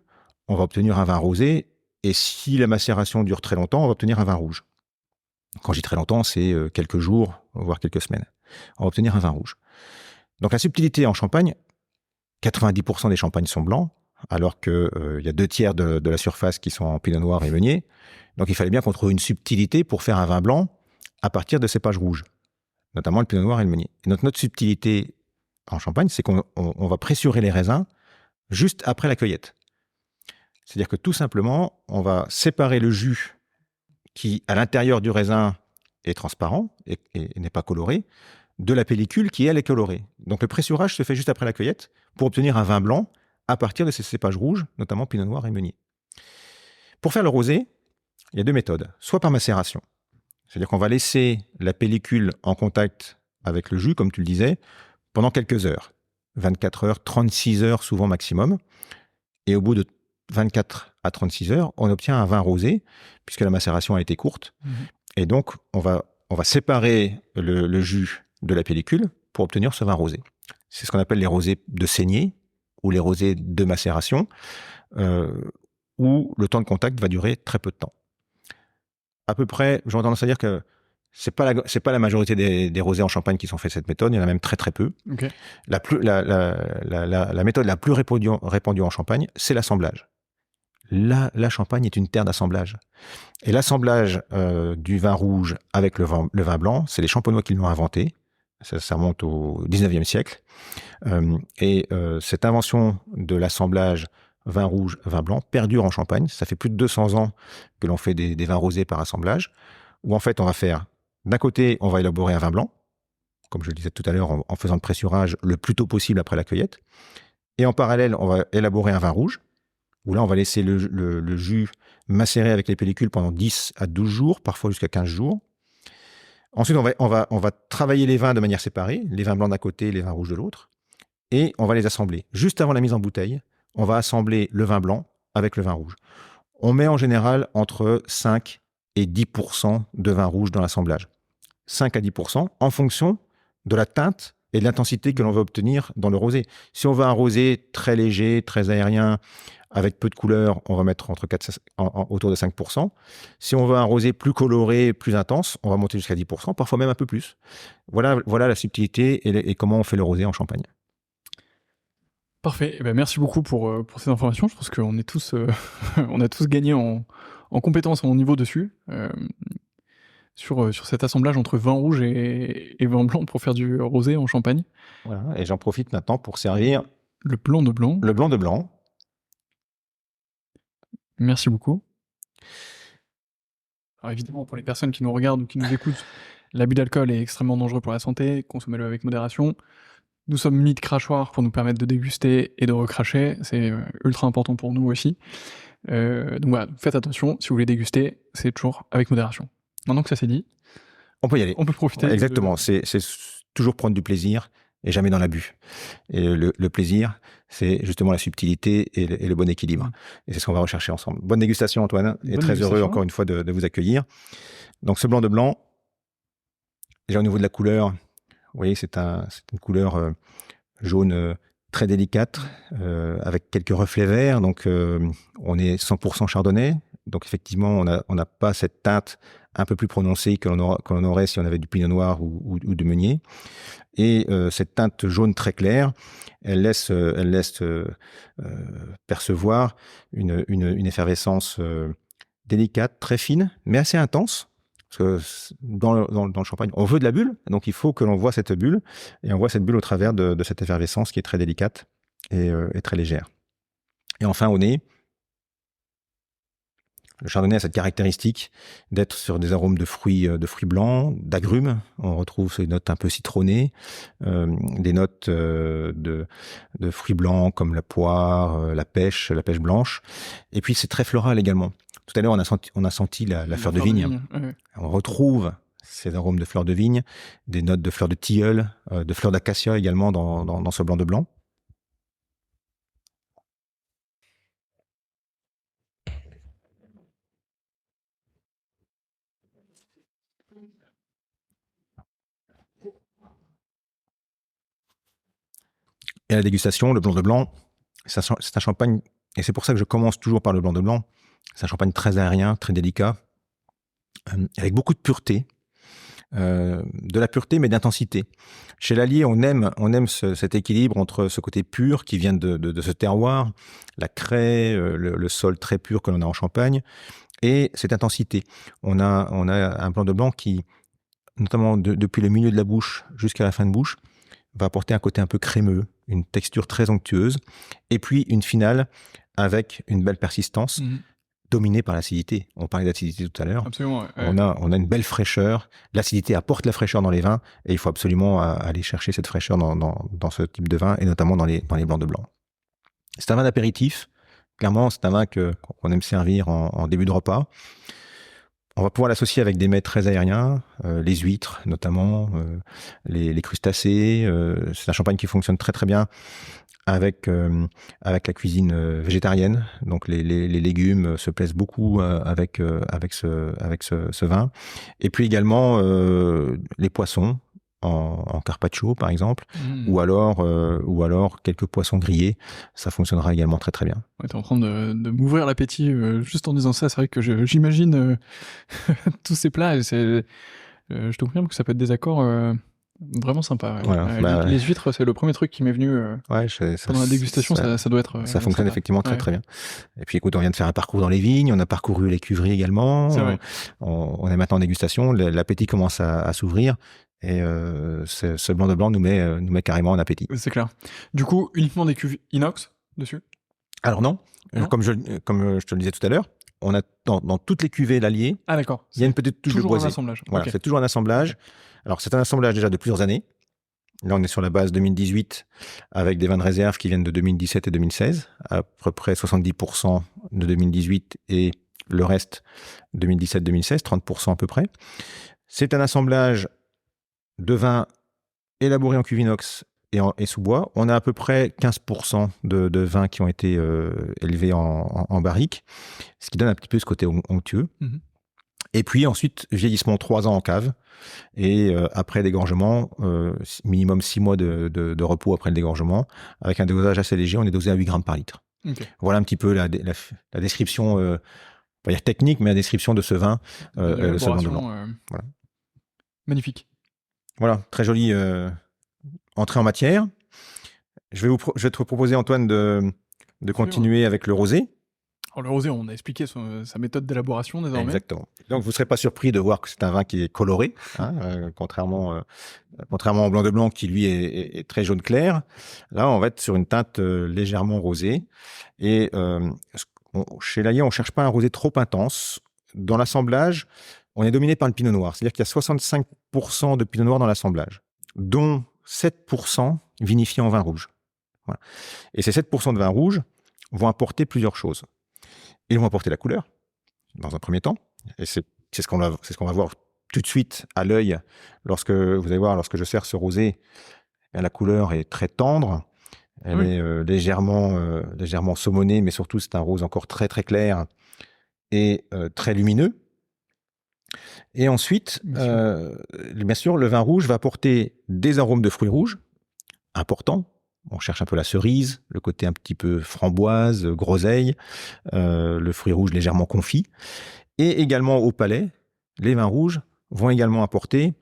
on va obtenir un vin rosé. Et si la macération dure très longtemps, on va obtenir un vin rouge. Quand je dis très longtemps, c'est quelques jours, voire quelques semaines. On va obtenir un vin rouge. Donc la subtilité en Champagne, 90% des champagnes sont blancs, alors qu'il y a 2/3 de la surface qui sont en pinot noir et meunier. Donc il fallait bien qu'on trouve une subtilité pour faire un vin blanc à partir de cépages rouges, notamment le pinot noir et le meunier. Et notre subtilité en Champagne, c'est qu'on va pressurer les raisins juste après la cueillette. C'est-à-dire que tout simplement, on va séparer le jus qui, à l'intérieur du raisin, est transparent et n'est pas coloré, de la pellicule qui, elle, est colorée. Donc le pressurage se fait juste après la cueillette pour obtenir un vin blanc à partir de ces cépages rouges, notamment pinot noir et meunier. Pour faire le rosé, il y a 2 méthodes. Soit par macération, c'est-à-dire qu'on va laisser la pellicule en contact avec le jus, comme tu le disais, pendant quelques heures. 24 heures, 36 heures souvent maximum. Et au bout de 24 à 36 heures, on obtient un vin rosé, puisque la macération a été courte. Et donc, on va séparer le jus de la pellicule pour obtenir ce vin rosé. C'est ce qu'on appelle les rosés de saignée ou les rosés de macération, où le temps de contact va durer très peu de temps. À peu près, j'aurais tendance à dire que c'est pas la majorité des rosés en Champagne qui sont faits de cette méthode, il y en a même très très peu. Okay. La méthode la plus répandue en Champagne, c'est l'assemblage. La Champagne est une terre d'assemblage. Et l'assemblage du vin rouge avec le vin blanc, c'est les Champenois qui l'ont inventé. Ça remonte au 19e siècle. Cette invention de l'assemblage vin rouge, vin blanc perdure en Champagne. Ça fait plus de 200 ans que l'on fait des vins rosés par assemblage, où en fait on va faire, d'un côté, on va élaborer un vin blanc, comme je le disais tout à l'heure, en faisant le pressurage le plus tôt possible après la cueillette. Et en parallèle, on va élaborer un vin rouge, où là, on va laisser le jus macérer avec les pellicules pendant 10 à 12 jours, parfois jusqu'à 15 jours. Ensuite, on va travailler les vins de manière séparée, les vins blancs d'un côté, les vins rouges de l'autre, et on va les assembler. Juste avant la mise en bouteille, on va assembler le vin blanc avec le vin rouge. On met en général entre 5 et 10% de vin rouge dans l'assemblage. 5 à 10% en fonction de la teinte et de l'intensité que l'on veut obtenir dans le rosé. Si on veut un rosé très léger, très aérien, avec peu de couleurs, on va mettre autour de 5%. Si on veut un rosé plus coloré, plus intense, on va monter jusqu'à 10%, parfois même un peu plus. Voilà la subtilité et comment on fait le rosé en Champagne. Parfait. Eh ben, merci beaucoup pour ces informations. Je pense qu'on est tous, on a tous gagné en compétences, en niveau dessus, sur cet assemblage entre vin rouge et vin blanc pour faire du rosé en Champagne. Voilà. Et j'en profite maintenant pour servir le blanc de blanc. Le blanc de blanc. Merci beaucoup. Alors évidemment, pour les personnes qui nous regardent ou qui nous écoutent, l'abus d'alcool est extrêmement dangereux pour la santé, consommez-le avec modération. Nous sommes mis de crachoirs pour nous permettre de déguster et de recracher, c'est ultra important pour nous aussi. Donc voilà, faites attention, si vous voulez déguster, c'est toujours avec modération. Maintenant que ça c'est dit, On peut y aller. on peut profiter. Exactement, c'est toujours prendre du plaisir et jamais dans l'abus. Et le plaisir, c'est justement la subtilité et le bon équilibre. Et c'est ce qu'on va rechercher ensemble. Bonne dégustation, Antoine, et très heureux encore une fois de vous accueillir. Donc ce blanc de blanc, déjà au niveau de la couleur, vous voyez, c'est une couleur jaune très délicate, avec quelques reflets verts. Donc on est 100% chardonnay. Donc effectivement, on n'a pas cette teinte un peu plus prononcée que l'on aurait si on avait du pinot noir ou du meunier. Et cette teinte jaune très claire, elle laisse percevoir une effervescence délicate, très fine, mais assez intense. Parce que dans le champagne, on veut de la bulle, donc il faut que l'on voit cette bulle, et on voit cette bulle au travers de cette effervescence qui est très délicate et très légère. Et enfin, au nez, le chardonnay a cette caractéristique d'être sur des arômes de fruits blancs, d'agrumes. On retrouve ces notes un peu citronnées, des notes de fruits blancs comme la poire, la pêche blanche. Et puis c'est très floral également. Tout à l'heure, on a senti la fleur de vigne. Ouais. On retrouve ces arômes de fleurs de vigne, des notes de fleurs de tilleul, de fleurs d'acacia également dans ce blanc de blanc. Et à la dégustation, le blanc de blanc, c'est un champagne, et c'est pour ça que je commence toujours par le blanc de blanc. C'est un champagne très aérien, très délicat, avec beaucoup de pureté, de la pureté mais d'intensité. Chez l'Allier, on aime cet équilibre entre ce côté pur qui vient de ce terroir, la craie, le sol très pur que l'on a en Champagne, et cette intensité. On a un blanc de blanc qui, notamment depuis le milieu de la bouche jusqu'à la fin de bouche, va apporter un côté un peu crémeux, une texture très onctueuse, et puis une finale avec une belle persistance, dominée par l'acidité. On parlait d'acidité tout à l'heure. Absolument. Ouais. On a une belle fraîcheur. L'acidité apporte la fraîcheur dans les vins, et il faut absolument aller chercher cette fraîcheur dans ce type de vin, et notamment dans les blancs de blanc. C'est un vin d'apéritif. Clairement, c'est un vin qu'on aime servir en début de repas. On va pouvoir l'associer avec des mets très aériens, les huîtres notamment, les crustacés. C'est un champagne qui fonctionne très très bien avec la cuisine végétarienne. Donc les légumes se plaisent beaucoup avec ce vin. Et puis également les poissons en carpaccio par exemple, ou alors quelques poissons grillés. Ça fonctionnera également très très bien. Ouais, t'es en train de m'ouvrir l'appétit juste en disant ça. C'est vrai que j'imagine tous ces plats. Et je te confirme que ça peut être des accords vraiment sympas. Ouais. Voilà, les huîtres, c'est le premier truc qui m'est venu pendant la dégustation. Ça doit être. Ça fonctionne effectivement très très bien. Et puis écoute, on vient de faire un parcours dans les vignes, on a parcouru les cuveries également. On est maintenant en dégustation. L'appétit commence à s'ouvrir. Et ce blanc de blanc nous met carrément en appétit. C'est clair. Du coup, uniquement des cuves inox dessus ? Alors non. Comme je te le disais tout à l'heure, on a dans toutes les cuvées l'Allier. Ah d'accord. Il y a une petite touche de boisé. Toujours un assemblage. Voilà, Okay. C'est toujours un assemblage. Alors c'est un assemblage déjà de plusieurs années. Là, on est sur la base 2018 avec des vins de réserve qui viennent de 2017 et 2016, à peu près 70% de 2018 et le reste 2017-2016, 30% à peu près. C'est un assemblage de vins élaborés en cuve inox et sous bois. On a à peu près 15% de vins qui ont été élevés en barrique, ce qui donne un petit peu ce côté onctueux. Et puis ensuite, vieillissement 3 ans en cave. Et après dégorgement, minimum 6 mois de repos après le dégorgement, avec un dosage assez léger. On est dosé à 8 grammes par litre. Okay. Voilà un petit peu la description, pas dire technique, mais la description de ce vin, de ce vin de blanc. Voilà. Magnifique. Voilà, très jolie entrée en matière. Je vais te proposer, Antoine, de continuer avec le rosé. Alors, le rosé, on a expliqué sa méthode d'élaboration désormais. Exactement. Donc, vous ne serez pas surpris de voir que c'est un vin qui est coloré, contrairement au blanc de blanc qui, lui, est très jaune clair. Là, on va être sur une teinte légèrement rosée. Et chez Lallier, on ne cherche pas un rosé trop intense. Dans l'assemblage, on est dominé par le pinot noir. C'est-à-dire qu'il y a 65% de pinot noir dans l'assemblage, dont 7% vinifiés en vin rouge. Voilà. Et ces 7% de vin rouge vont apporter plusieurs choses. Ils vont apporter la couleur, dans un premier temps. Et c'est ce qu'on va voir tout de suite à l'œil lorsque je sers ce rosé. La couleur est très tendre. Elle est légèrement saumonée, mais surtout, c'est un rose encore très, très clair et très lumineux. Et ensuite, bien sûr, le vin rouge va apporter des arômes de fruits rouges importants. On cherche un peu la cerise, le côté un petit peu framboise, groseille, le fruit rouge légèrement confit. Et également au palais, les vins rouges vont également apporter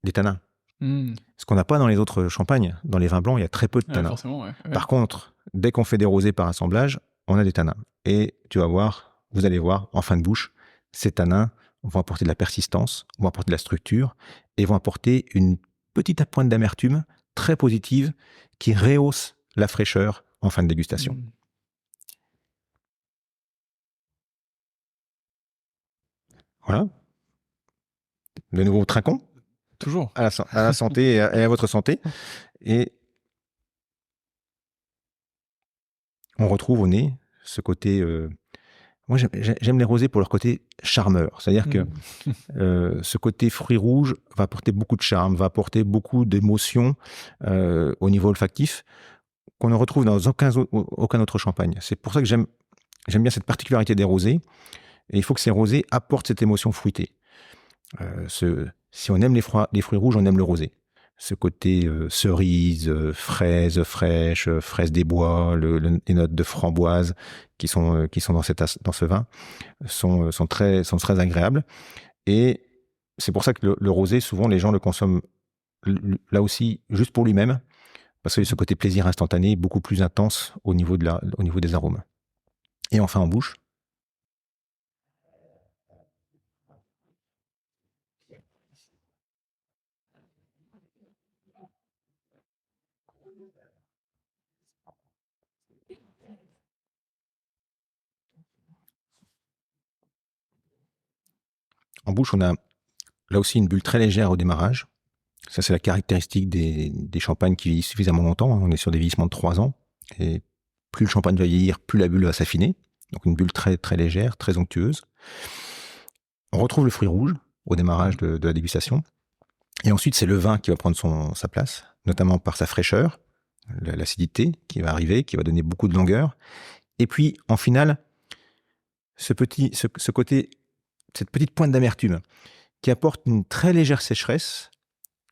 des tanins. Ce qu'on n'a pas dans les autres champagnes. Dans les vins blancs, il y a très peu de tanins. Par contre, dès qu'on fait des rosés par assemblage, on a des tanins. Et vous allez voir, en fin de bouche, ces tanins vont apporter de la persistance, vont apporter de la structure et vont apporter une petite pointe d'amertume très positive qui rehausse la fraîcheur en fin de dégustation. Voilà. De nouveau, trinquons. Toujours. À la santé et à votre santé. Et on retrouve au nez ce côté... moi, j'aime les rosés pour leur côté charmeur. C'est-à-dire que ce côté fruits rouges va apporter beaucoup de charme, va apporter beaucoup d'émotion au niveau olfactif qu'on ne retrouve dans aucun autre champagne. C'est pour ça que j'aime bien cette particularité des rosés. Et il faut que ces rosés apportent cette émotion fruitée. Si on aime les fruits rouges, on aime le rosé. Ce côté cerise, fraise fraîche, fraise des bois, les notes de framboise qui sont dans ce vin sont très agréables. Et c'est pour ça que le rosé, souvent, les gens le consomment là aussi juste pour lui-même, parce que ce côté plaisir instantané est beaucoup plus intense au niveau des arômes. Et enfin, en bouche. En bouche, on a là aussi une bulle très légère au démarrage. Ça, c'est la caractéristique des champagnes qui vieillissent suffisamment longtemps. On est sur des vieillissements de 3 ans. Et plus le champagne va vieillir, plus la bulle va s'affiner. Donc une bulle très, très légère, très onctueuse. On retrouve le fruit rouge au démarrage de la dégustation. Et ensuite, c'est le vin qui va prendre sa place, notamment par sa fraîcheur, l'acidité qui va arriver, qui va donner beaucoup de longueur. Et puis, en finale, ce côté... cette petite pointe d'amertume qui apporte une très légère sécheresse,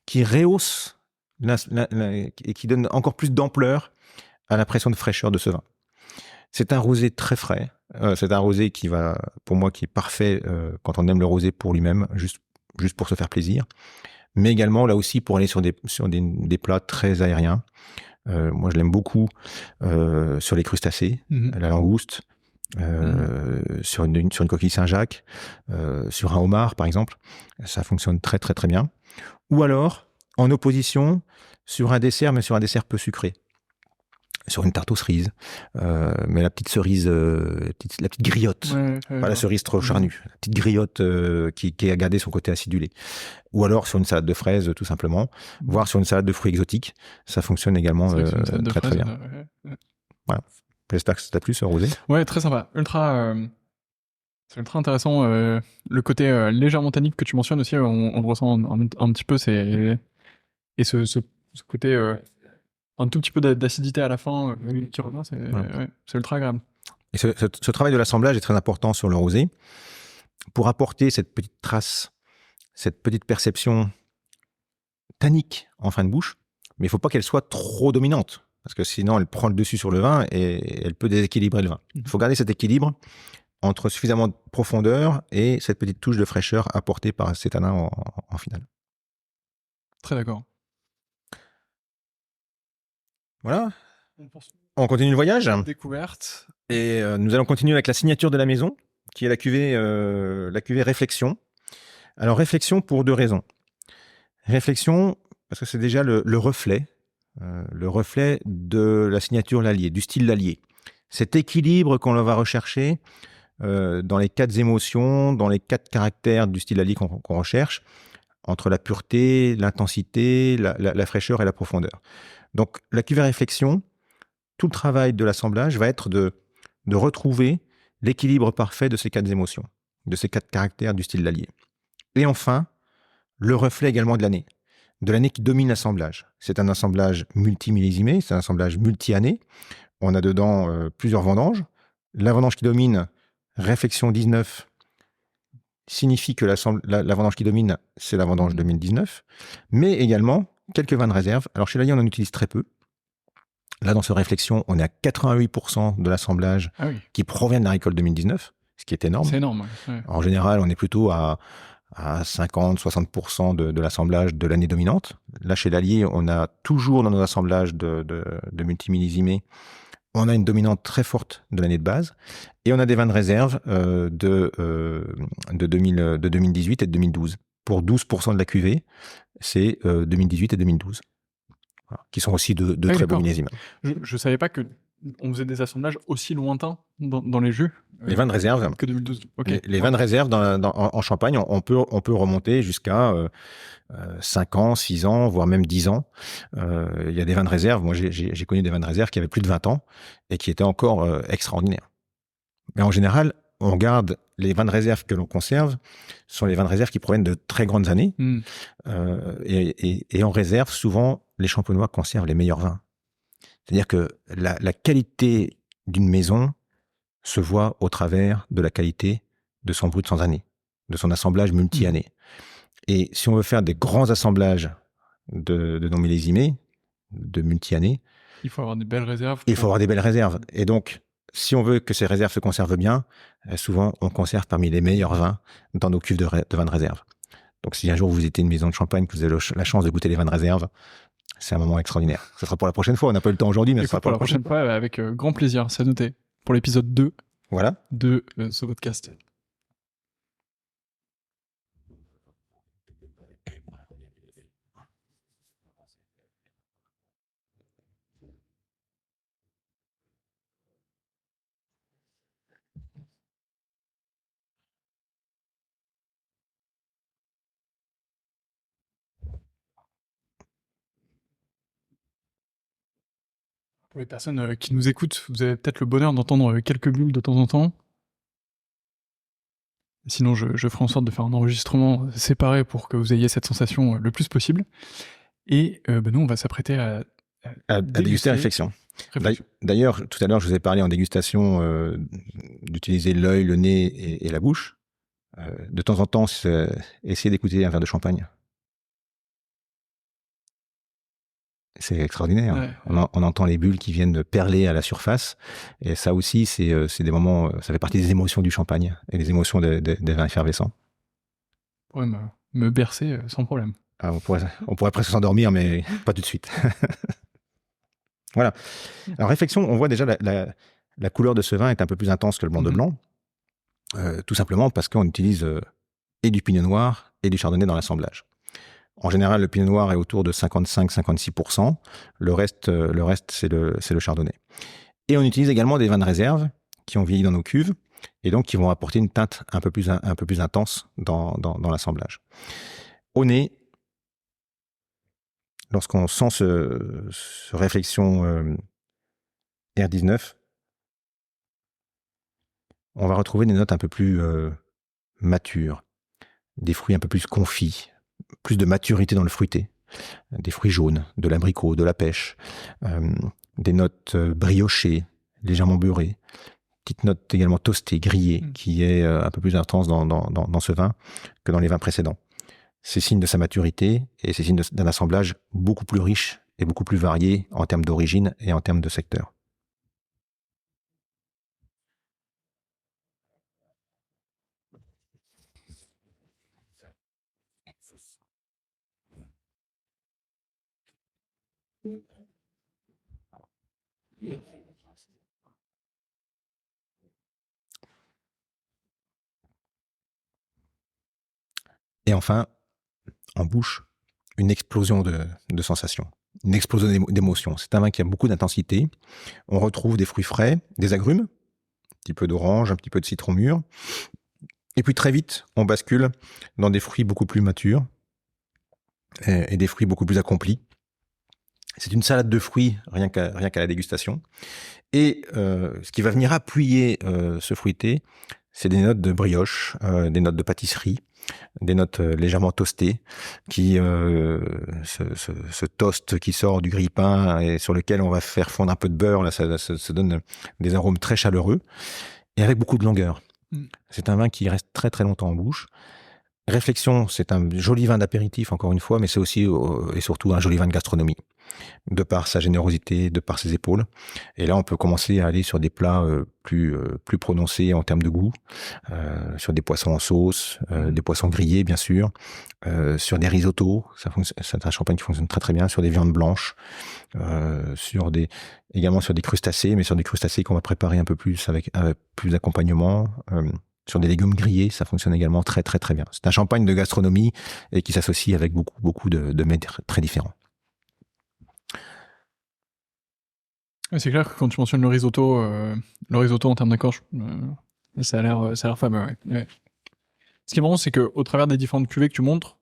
qui rehausse et qui donne encore plus d'ampleur à l'impression de fraîcheur de ce vin. C'est un rosé très frais. C'est un rosé qui est parfait quand on aime le rosé pour lui-même, juste pour se faire plaisir. Mais également, là aussi, pour aller sur des plats très aériens. Moi, je l'aime beaucoup sur les crustacés, la langouste, sur une coquille Saint-Jacques, sur un homard par exemple, ça fonctionne très très très bien. Ou alors en opposition sur un dessert, mais sur un dessert peu sucré, sur une tarte aux cerises, mais la petite cerise, la petite griotte, pas la cerise trop charnue, la petite griotte qui a gardé son côté acidulé. Ou alors sur une salade de fraises tout simplement, voire sur une salade de fruits exotiques, ça fonctionne également très très bien. Voilà. J'espère que ça t'a plu ce rosé. Ouais, très sympa. C'est ultra intéressant. Le côté légèrement tannique que tu mentionnes aussi, on le ressent un petit peu. Et ce côté un tout petit peu d'acidité à la fin qui revient, c'est ultra agréable. Et ce travail de l'assemblage est très important sur le rosé pour apporter cette petite trace, cette petite perception tannique en fin de bouche. Mais il ne faut pas qu'elle soit trop dominante, parce que sinon elle prend le dessus sur le vin et elle peut déséquilibrer le vin. Il faut garder cet équilibre entre suffisamment de profondeur et cette petite touche de fraîcheur apportée par ces tanins en finale. Très d'accord. Voilà. On continue le voyage. Découverte. Et nous allons continuer avec la signature de la maison, qui est la cuvée Réflexion. Alors Réflexion pour 2 raisons. Réflexion, parce que c'est déjà le reflet de la signature Lallier, du style Lallier. cet équilibre qu'on va rechercher dans les 4 émotions, dans les 4 caractères du style Lally qu'on recherche, entre la pureté, l'intensité, la fraîcheur et la profondeur. Donc la cuvée réflexion, tout le travail de l'assemblage va être de retrouver l'équilibre parfait de ces 4 émotions, de ces 4 caractères du style Lally. Et enfin, le reflet également de l'année qui domine l'assemblage. C'est un assemblage multimillésimé, c'est un assemblage multi-année. On a dedans plusieurs vendanges. La vendange qui domine, réflexion 19, signifie que la vendange qui domine, c'est la vendange 2019, mais également quelques vins de réserve. Alors chez Lally, on en utilise très peu. Là, dans ce réflexion, on est à 88% de l'assemblage qui provient de la récolte 2019, ce qui est énorme. C'est énorme. Ouais. En général, on est plutôt à 50-60% de l'assemblage de l'année dominante. Là, chez Lally, on a toujours dans nos assemblages de multimillésimés, on a une dominante très forte de l'année de base et on a des vins de réserve de 2018 et de 2012. Pour 12% de la cuvée, c'est 2018 et 2012, voilà, qui sont aussi de très beaux millésimes. Je ne savais pas que on faisait des assemblages aussi lointains dans les jus. Les vins de réserve. Que 2012. Okay. Les vins de réserve en Champagne, on peut remonter jusqu'à 5 ans, 6 ans, voire même 10 ans. Il y a des vins de réserve. Moi, j'ai connu des vins de réserve qui avaient plus de 20 ans et qui étaient encore extraordinaires. Mais en général, on garde les vins de réserve que l'on conserve, sont les vins de réserve qui proviennent de très grandes années. Et on réserve souvent, les champenois conservent les meilleurs vins. C'est-à-dire que la qualité d'une maison se voit au travers de la qualité de son brut sans année, de son assemblage multi-année. Et si on veut faire des grands assemblages de non-millésimés, de multi-année, il faut avoir des belles réserves. Il faut avoir des belles réserves. Et donc, si on veut que ces réserves se conservent bien, souvent, on conserve parmi les meilleurs vins dans nos cuves de vins de réserve. Donc, si un jour vous étiez une maison de champagne, que vous avez la chance de goûter les vins de réserve, c'est un moment extraordinaire. Ce sera pour la prochaine fois. On n'a pas eu le temps aujourd'hui, mais ce sera pour la prochaine fois. Avec grand plaisir, c'est noté. Pour l'épisode 2 de ce podcast. Pour les personnes qui nous écoutent, vous avez peut-être le bonheur d'entendre quelques bulles de temps en temps. Sinon, je ferai en sorte de faire un enregistrement séparé pour que vous ayez cette sensation le plus possible. Et nous, on va s'apprêter à déguster réflexion. D'ailleurs, tout à l'heure, je vous ai parlé en dégustation d'utiliser l'œil, le nez et la bouche. De temps en temps, essayez d'écouter un verre de champagne. C'est extraordinaire. Ouais. On entend les bulles qui viennent de perler à la surface. Et ça aussi, c'est des moments, ça fait partie des émotions du champagne et des émotions des vins effervescents. On pourrait me bercer sans problème. Ah, on pourrait presque s'endormir, mais pas tout de suite. Voilà. Alors, réflexion, on voit déjà la couleur de ce vin est un peu plus intense que le blanc de blanc. Tout simplement parce qu'on utilise et du pinot noir et du chardonnay dans l'assemblage. En général, le pinot noir est autour de 55-56%. Le reste, c'est le chardonnay. Et on utilise également des vins de réserve qui ont vieilli dans nos cuves et donc qui vont apporter une teinte un peu plus intense dans l'assemblage. Au nez, lorsqu'on sent ce réflexion R19, on va retrouver des notes un peu plus matures, des fruits un peu plus confits, plus de maturité dans le fruité, des fruits jaunes, de l'abricot, de la pêche, des notes briochées, légèrement beurrées, petite note également toastée, grillée, qui est un peu plus intense dans ce vin que dans les vins précédents. C'est signe de sa maturité et c'est signe d'un assemblage beaucoup plus riche et beaucoup plus varié en termes d'origine et en termes de secteur. Et enfin, en bouche, une explosion de sensations. une explosion d'émotions. C'est un vin qui a beaucoup d'intensité. On retrouve des fruits frais, des agrumes, un petit peu d'orange, un petit peu de citron mûr. Et puis très vite, on bascule dans des fruits beaucoup plus matures et des fruits beaucoup plus accomplis. C'est une salade de fruits, rien qu'à la dégustation. Et ce qui va venir appuyer ce fruité, c'est des notes de brioche, des notes de pâtisserie, des notes légèrement toastées, qui ce toast qui sort du grille-pain et sur lequel on va faire fondre un peu de beurre, là, ça donne des arômes très chaleureux et avec beaucoup de longueur. C'est un vin qui reste très très longtemps en bouche. Réflexion, c'est un joli vin d'apéritif, encore une fois, mais c'est aussi et surtout un joli vin de gastronomie, de par sa générosité, de par ses épaules. Et là, on peut commencer à aller sur des plats plus prononcés en termes de goût, sur des poissons en sauce, des poissons grillés, bien sûr, sur des risottos, c'est un champagne qui fonctionne très très bien, sur des viandes blanches, également sur des crustacés, mais sur des crustacés qu'on va préparer un peu plus avec plus d'accompagnement, sur des légumes grillés, ça fonctionne également très très très bien. C'est un champagne de gastronomie et qui s'associe avec beaucoup de mets très différents. C'est clair que quand tu mentionnes le risotto en termes d'accord, ça a l'air fameux. Ouais. Ce qui est marrant, c'est qu'au travers des différentes cuvées que tu montres,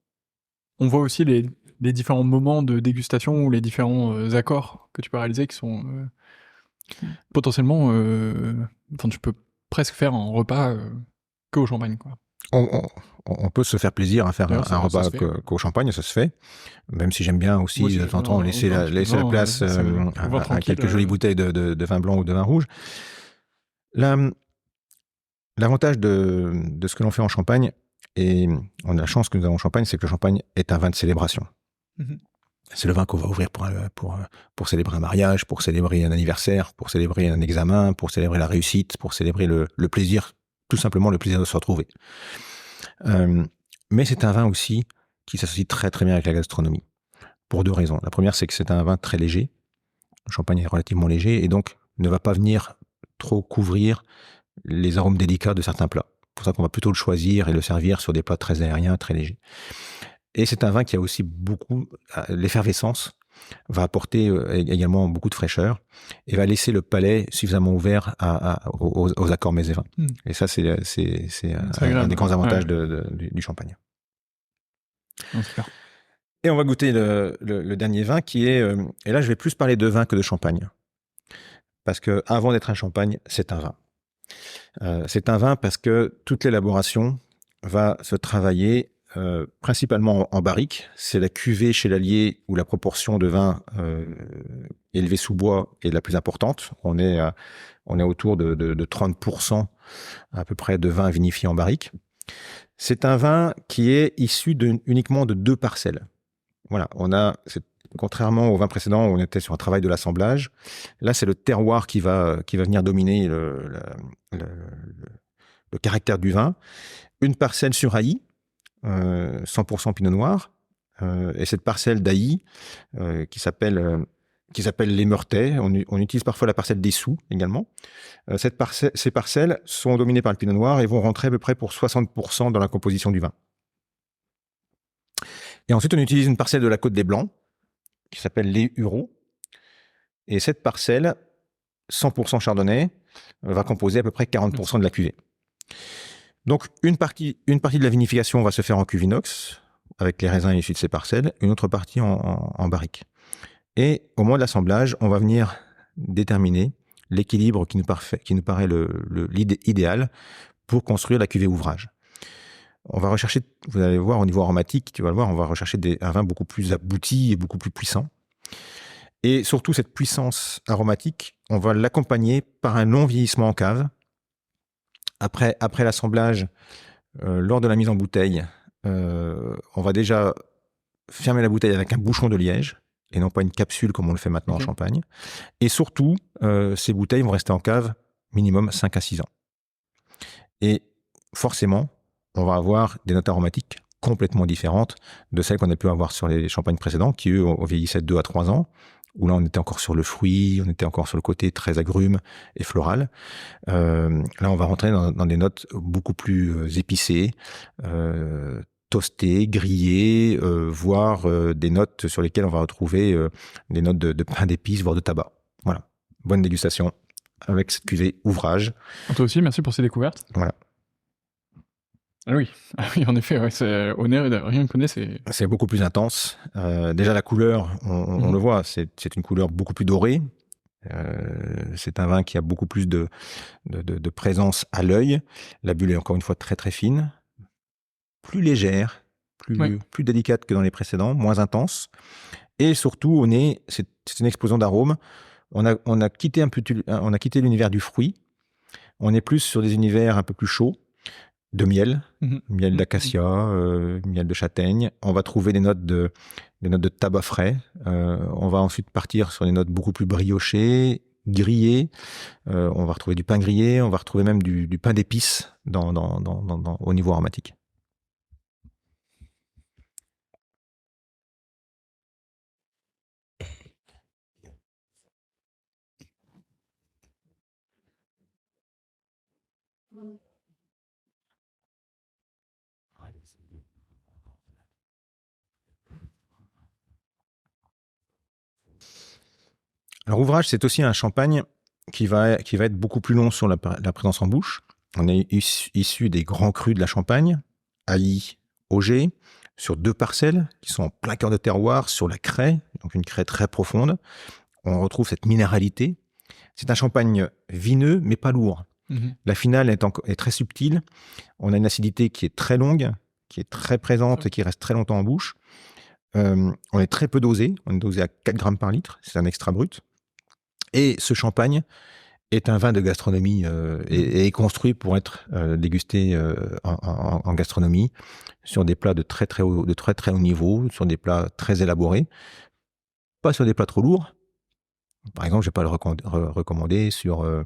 on voit aussi les différents moments de dégustation ou les différents accords que tu peux réaliser qui sont potentiellement... tu peux presque faire un repas qu'au champagne, quoi. On peut se faire plaisir à faire un repas qu'au champagne, ça se fait. Même si j'aime bien aussi, de temps en temps, laisser la place à quelques jolies bouteilles de vin blanc ou de vin rouge. L'avantage de ce que l'on fait en Champagne, et on a la chance que nous avons en Champagne, c'est que le champagne est un vin de célébration. C'est le vin qu'on va ouvrir pour célébrer un mariage, pour célébrer un anniversaire, pour célébrer un examen, pour célébrer la réussite, pour célébrer le plaisir, tout simplement le plaisir de se retrouver. Mais c'est un vin aussi qui s'associe très très bien avec la gastronomie, pour deux raisons. La première, c'est que c'est un vin très léger. Le champagne est relativement léger et donc ne va pas venir trop couvrir les arômes délicats de certains plats. C'est pour ça qu'on va plutôt le choisir et le servir sur des plats très aériens, très légers. Et c'est un vin qui a aussi l'effervescence va apporter également beaucoup de fraîcheur et va laisser le palais suffisamment ouvert aux accords mets et vins. Et ça, c'est un des grands avantages du champagne. Et on va goûter le dernier vin qui est... et là, je vais plus parler de vin que de champagne. Parce que avant d'être un champagne, c'est un vin. C'est un vin parce que toute l'élaboration va se travailler principalement en barrique. C'est la cuvée chez l'Allier où la proportion de vin élevé sous bois est la plus importante. On est autour de 30% à peu près de vin vinifié en barrique. C'est un vin qui est issu uniquement de 2 parcelles. Voilà, contrairement au vin précédent où on était sur un travail de l'assemblage, là c'est le terroir qui va venir dominer le caractère du vin. Une parcelle sur Ailly, 100% Pinot Noir, et cette parcelle d'Ailly qui s'appelle les Meurtais. On utilise parfois la parcelle des Sous également. Ces parcelles sont dominées par le Pinot Noir et vont rentrer à peu près pour 60% dans la composition du vin. Et ensuite, on utilise une parcelle de la Côte des Blancs qui s'appelle les Hureaux. Et cette parcelle, 100% Chardonnay, va composer à peu près 40% de la cuvée. Donc, une partie de la vinification va se faire en cuve inox, avec les raisins issus de ces parcelles, une autre partie en barrique. Et au moment de l'assemblage, on va venir déterminer l'équilibre qui nous paraît l'idéal pour construire la cuvée ouvrage. On va rechercher, vous allez voir au niveau aromatique, tu vas le voir, on va rechercher un vin beaucoup plus abouti et beaucoup plus puissant. Et surtout, cette puissance aromatique, on va l'accompagner par un long vieillissement en cave. Après l'assemblage, lors de la mise en bouteille, on va déjà fermer la bouteille avec un bouchon de liège et non pas une capsule comme on le fait maintenant en Champagne. Et surtout, ces bouteilles vont rester en cave minimum 5 à 6 ans. Et forcément, on va avoir des notes aromatiques complètement différentes de celles qu'on a pu avoir sur les champagnes précédents qui, eux, ont vieillissaient 2 à 3 ans, où là, on était encore sur le fruit, on était encore sur le côté très agrume et floral. Là, on va rentrer dans des notes beaucoup plus épicées, toasté, grillé, voire des notes sur lesquelles on va retrouver des notes de pain d'épices, voire de tabac. Voilà, bonne dégustation avec cette cuvée Ouvrage. Toi aussi, merci pour ces découvertes. Voilà. Ah oui, en effet, ouais, c'est honneur et rien que connaît, c'est... C'est beaucoup plus intense. Déjà, la couleur, on le voit, c'est une couleur beaucoup plus dorée. C'est un vin qui a beaucoup plus de présence à l'œil. La bulle est encore une fois très très fine, plus légère, plus délicate que dans les précédents, moins intense. Et surtout, au nez, c'est une explosion d'arômes. On a quitté l'univers du fruit. On est plus sur des univers un peu plus chauds, de miel, miel d'acacia, miel de châtaigne. On va trouver des notes de tabac frais. On va ensuite partir sur des notes beaucoup plus briochées, grillées. On va retrouver du pain grillé, on va retrouver même du pain d'épices au niveau aromatique. Alors, Ouvrage, c'est aussi un champagne qui va être beaucoup plus long sur la présence en bouche. On est issu des grands crus de la Champagne, Ailly, Auger, sur 2 parcelles qui sont en plein cœur de terroir, sur la craie, donc une craie très profonde. On retrouve cette minéralité. C'est un champagne vineux, mais pas lourd. La finale est très subtile. On a une acidité qui est très longue, qui est très présente et qui reste très longtemps en bouche. On est très peu dosé. On est dosé à 4 grammes par litre. C'est un extra brut. Et ce champagne est un vin de gastronomie et est construit pour être dégusté en gastronomie sur des plats de très très haut niveau, sur des plats très élaborés, pas sur des plats trop lourds. Par exemple, je vais pas le recommander sur un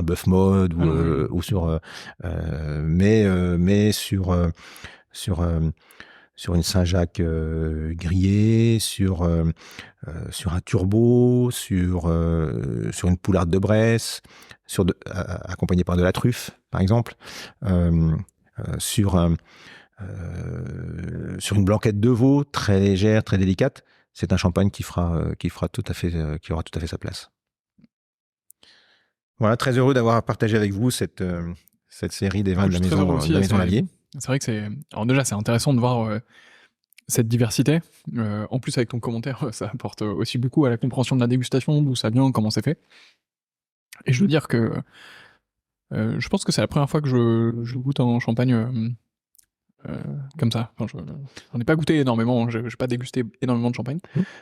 bœuf mode ou sur mais sur une Saint-Jacques grillée, sur un turbo, sur une poularde de Bresse, accompagnée par de la truffe, par exemple, sur une blanquette de veau très légère, très délicate. C'est un champagne qui aura tout à fait sa place. Voilà, très heureux d'avoir partagé avec vous cette série des vins de la maison Lallier. C'est vrai que alors déjà, c'est intéressant de voir cette diversité. En plus, avec ton commentaire, ça apporte aussi beaucoup à la compréhension de la dégustation, d'où ça vient, comment c'est fait. Et je veux dire que je pense que c'est la première fois que je goûte un champagne comme ça. Enfin, j'en ai pas goûté énormément, j'ai pas dégusté énormément de champagne.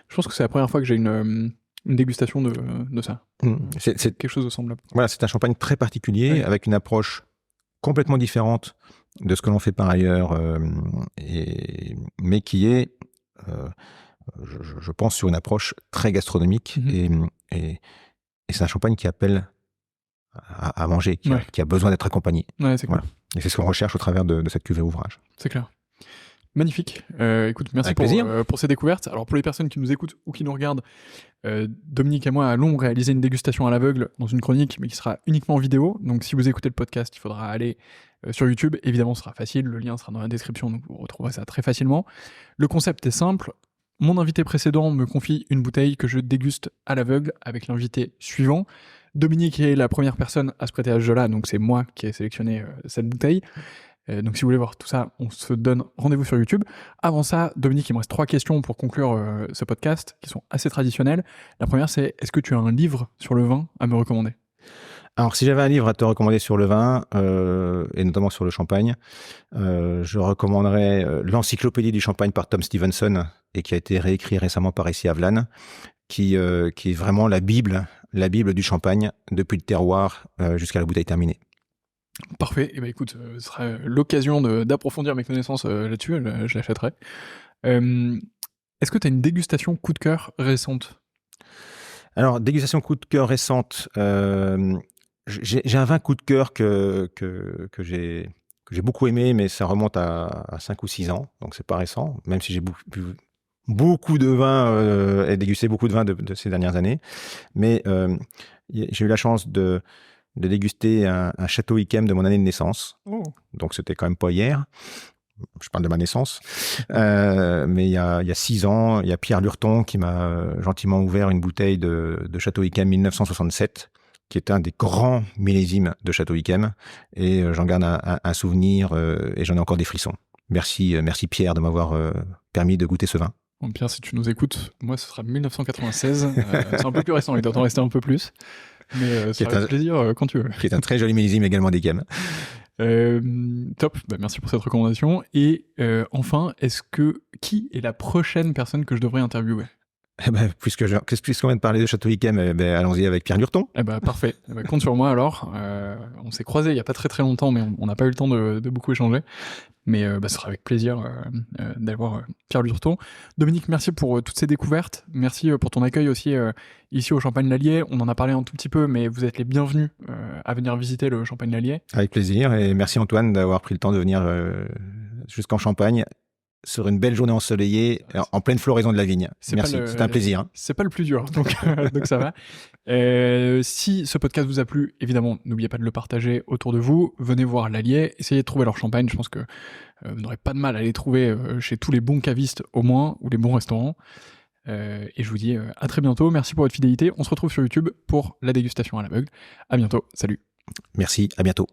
Je pense que c'est la première fois que j'ai une dégustation de ça. C'est quelque chose de semblable. Voilà, c'est un champagne très particulier, avec une approche complètement différente de ce que l'on fait par ailleurs, mais qui est, je pense, sur une approche très gastronomique. Et c'est un champagne qui appelle à manger, qui a besoin d'être accompagné. Ouais, c'est cool. Voilà. Et c'est ce qu'on recherche au travers de cette cuvée Ouvrage. C'est clair. Magnifique. Écoute, merci pour ces découvertes. Alors, pour les personnes qui nous écoutent ou qui nous regardent, Dominique et moi allons réaliser une dégustation à l'aveugle dans une chronique, mais qui sera uniquement en vidéo. Donc, si vous écoutez le podcast, il faudra aller sur YouTube. Évidemment, ce sera facile. Le lien sera dans la description, donc vous retrouverez ça très facilement. Le concept est simple. Mon invité précédent me confie une bouteille que je déguste à l'aveugle avec l'invité suivant. Dominique est la première personne à se prêter à ce jeu-là, donc c'est moi qui ai sélectionné cette bouteille. Donc si vous voulez voir tout ça, on se donne rendez-vous sur YouTube. Avant ça, Dominique, il me reste 3 questions pour conclure ce podcast, qui sont assez traditionnelles. La première, c'est est-ce que tu as un livre sur le vin à me recommander ? Alors, si j'avais un livre à te recommander sur le vin, et notamment sur le champagne, je recommanderais l'Encyclopédie du champagne par Tom Stevenson, et qui a été réécrit récemment par Essi Havlan, qui est vraiment la Bible du champagne, depuis le terroir jusqu'à la bouteille terminée. Parfait. Et ben écoute, ce sera l'occasion d'approfondir mes connaissances là-dessus. Je l'achèterai. Est-ce que tu as une dégustation coup de cœur récente ? Alors, dégustation coup de cœur récente. J'ai un vin coup de cœur que j'ai beaucoup aimé, mais ça remonte à 5 ou 6 ans, donc c'est pas récent, même si j'ai bu beaucoup de vin et dégusté beaucoup de vin de ces dernières années. Mais j'ai eu la chance de déguster un Château Yquem de mon année de naissance. Donc c'était quand même pas hier. je parle de ma naissance. Mais il y a 6 ans, il y a Pierre Lurton qui m'a gentiment ouvert une bouteille de Château Yquem 1967, qui est un des grands millésimes de Château Yquem. Et j'en garde un souvenir et j'en ai encore des frissons. Merci Pierre de m'avoir permis de goûter ce vin. Bon, Pierre, si tu nous écoutes, moi ce sera 1996. C'est un peu plus récent, il doit en rester un peu plus. Mais ça fait plaisir quand tu veux. Qui est un très joli millésime également d'Yquem. Top, merci pour cette recommandation. Et enfin, qui est la prochaine personne que je devrais interviewer? Puisqu'on vient de parler de Château Yquem, allons-y avec Pierre Lurton. Parfait. Compte sur moi alors. On s'est croisés il n'y a pas très très longtemps, mais on n'a pas eu le temps de beaucoup échanger. Mais ce sera avec plaisir d'avoir Pierre Lurton. Dominique, merci pour toutes ces découvertes. Merci pour ton accueil aussi ici au Champagne-Lallier. On en a parlé un tout petit peu, mais vous êtes les bienvenus à venir visiter le Champagne-Lallier. Avec plaisir. Et merci Antoine d'avoir pris le temps de venir jusqu'en Champagne sur une belle journée ensoleillée, en pleine floraison de la vigne. Merci, c'est un plaisir. Hein. C'est pas le plus dur, donc ça va. Si ce podcast vous a plu, évidemment, n'oubliez pas de le partager autour de vous. Venez voir l'Allier, essayez de trouver leur champagne. Je pense que vous n'aurez pas de mal à les trouver chez tous les bons cavistes au moins, ou les bons restaurants. Et je vous dis à très bientôt. Merci pour votre fidélité. On se retrouve sur YouTube pour la dégustation à l'aveugle. À bientôt. Salut. Merci, à bientôt.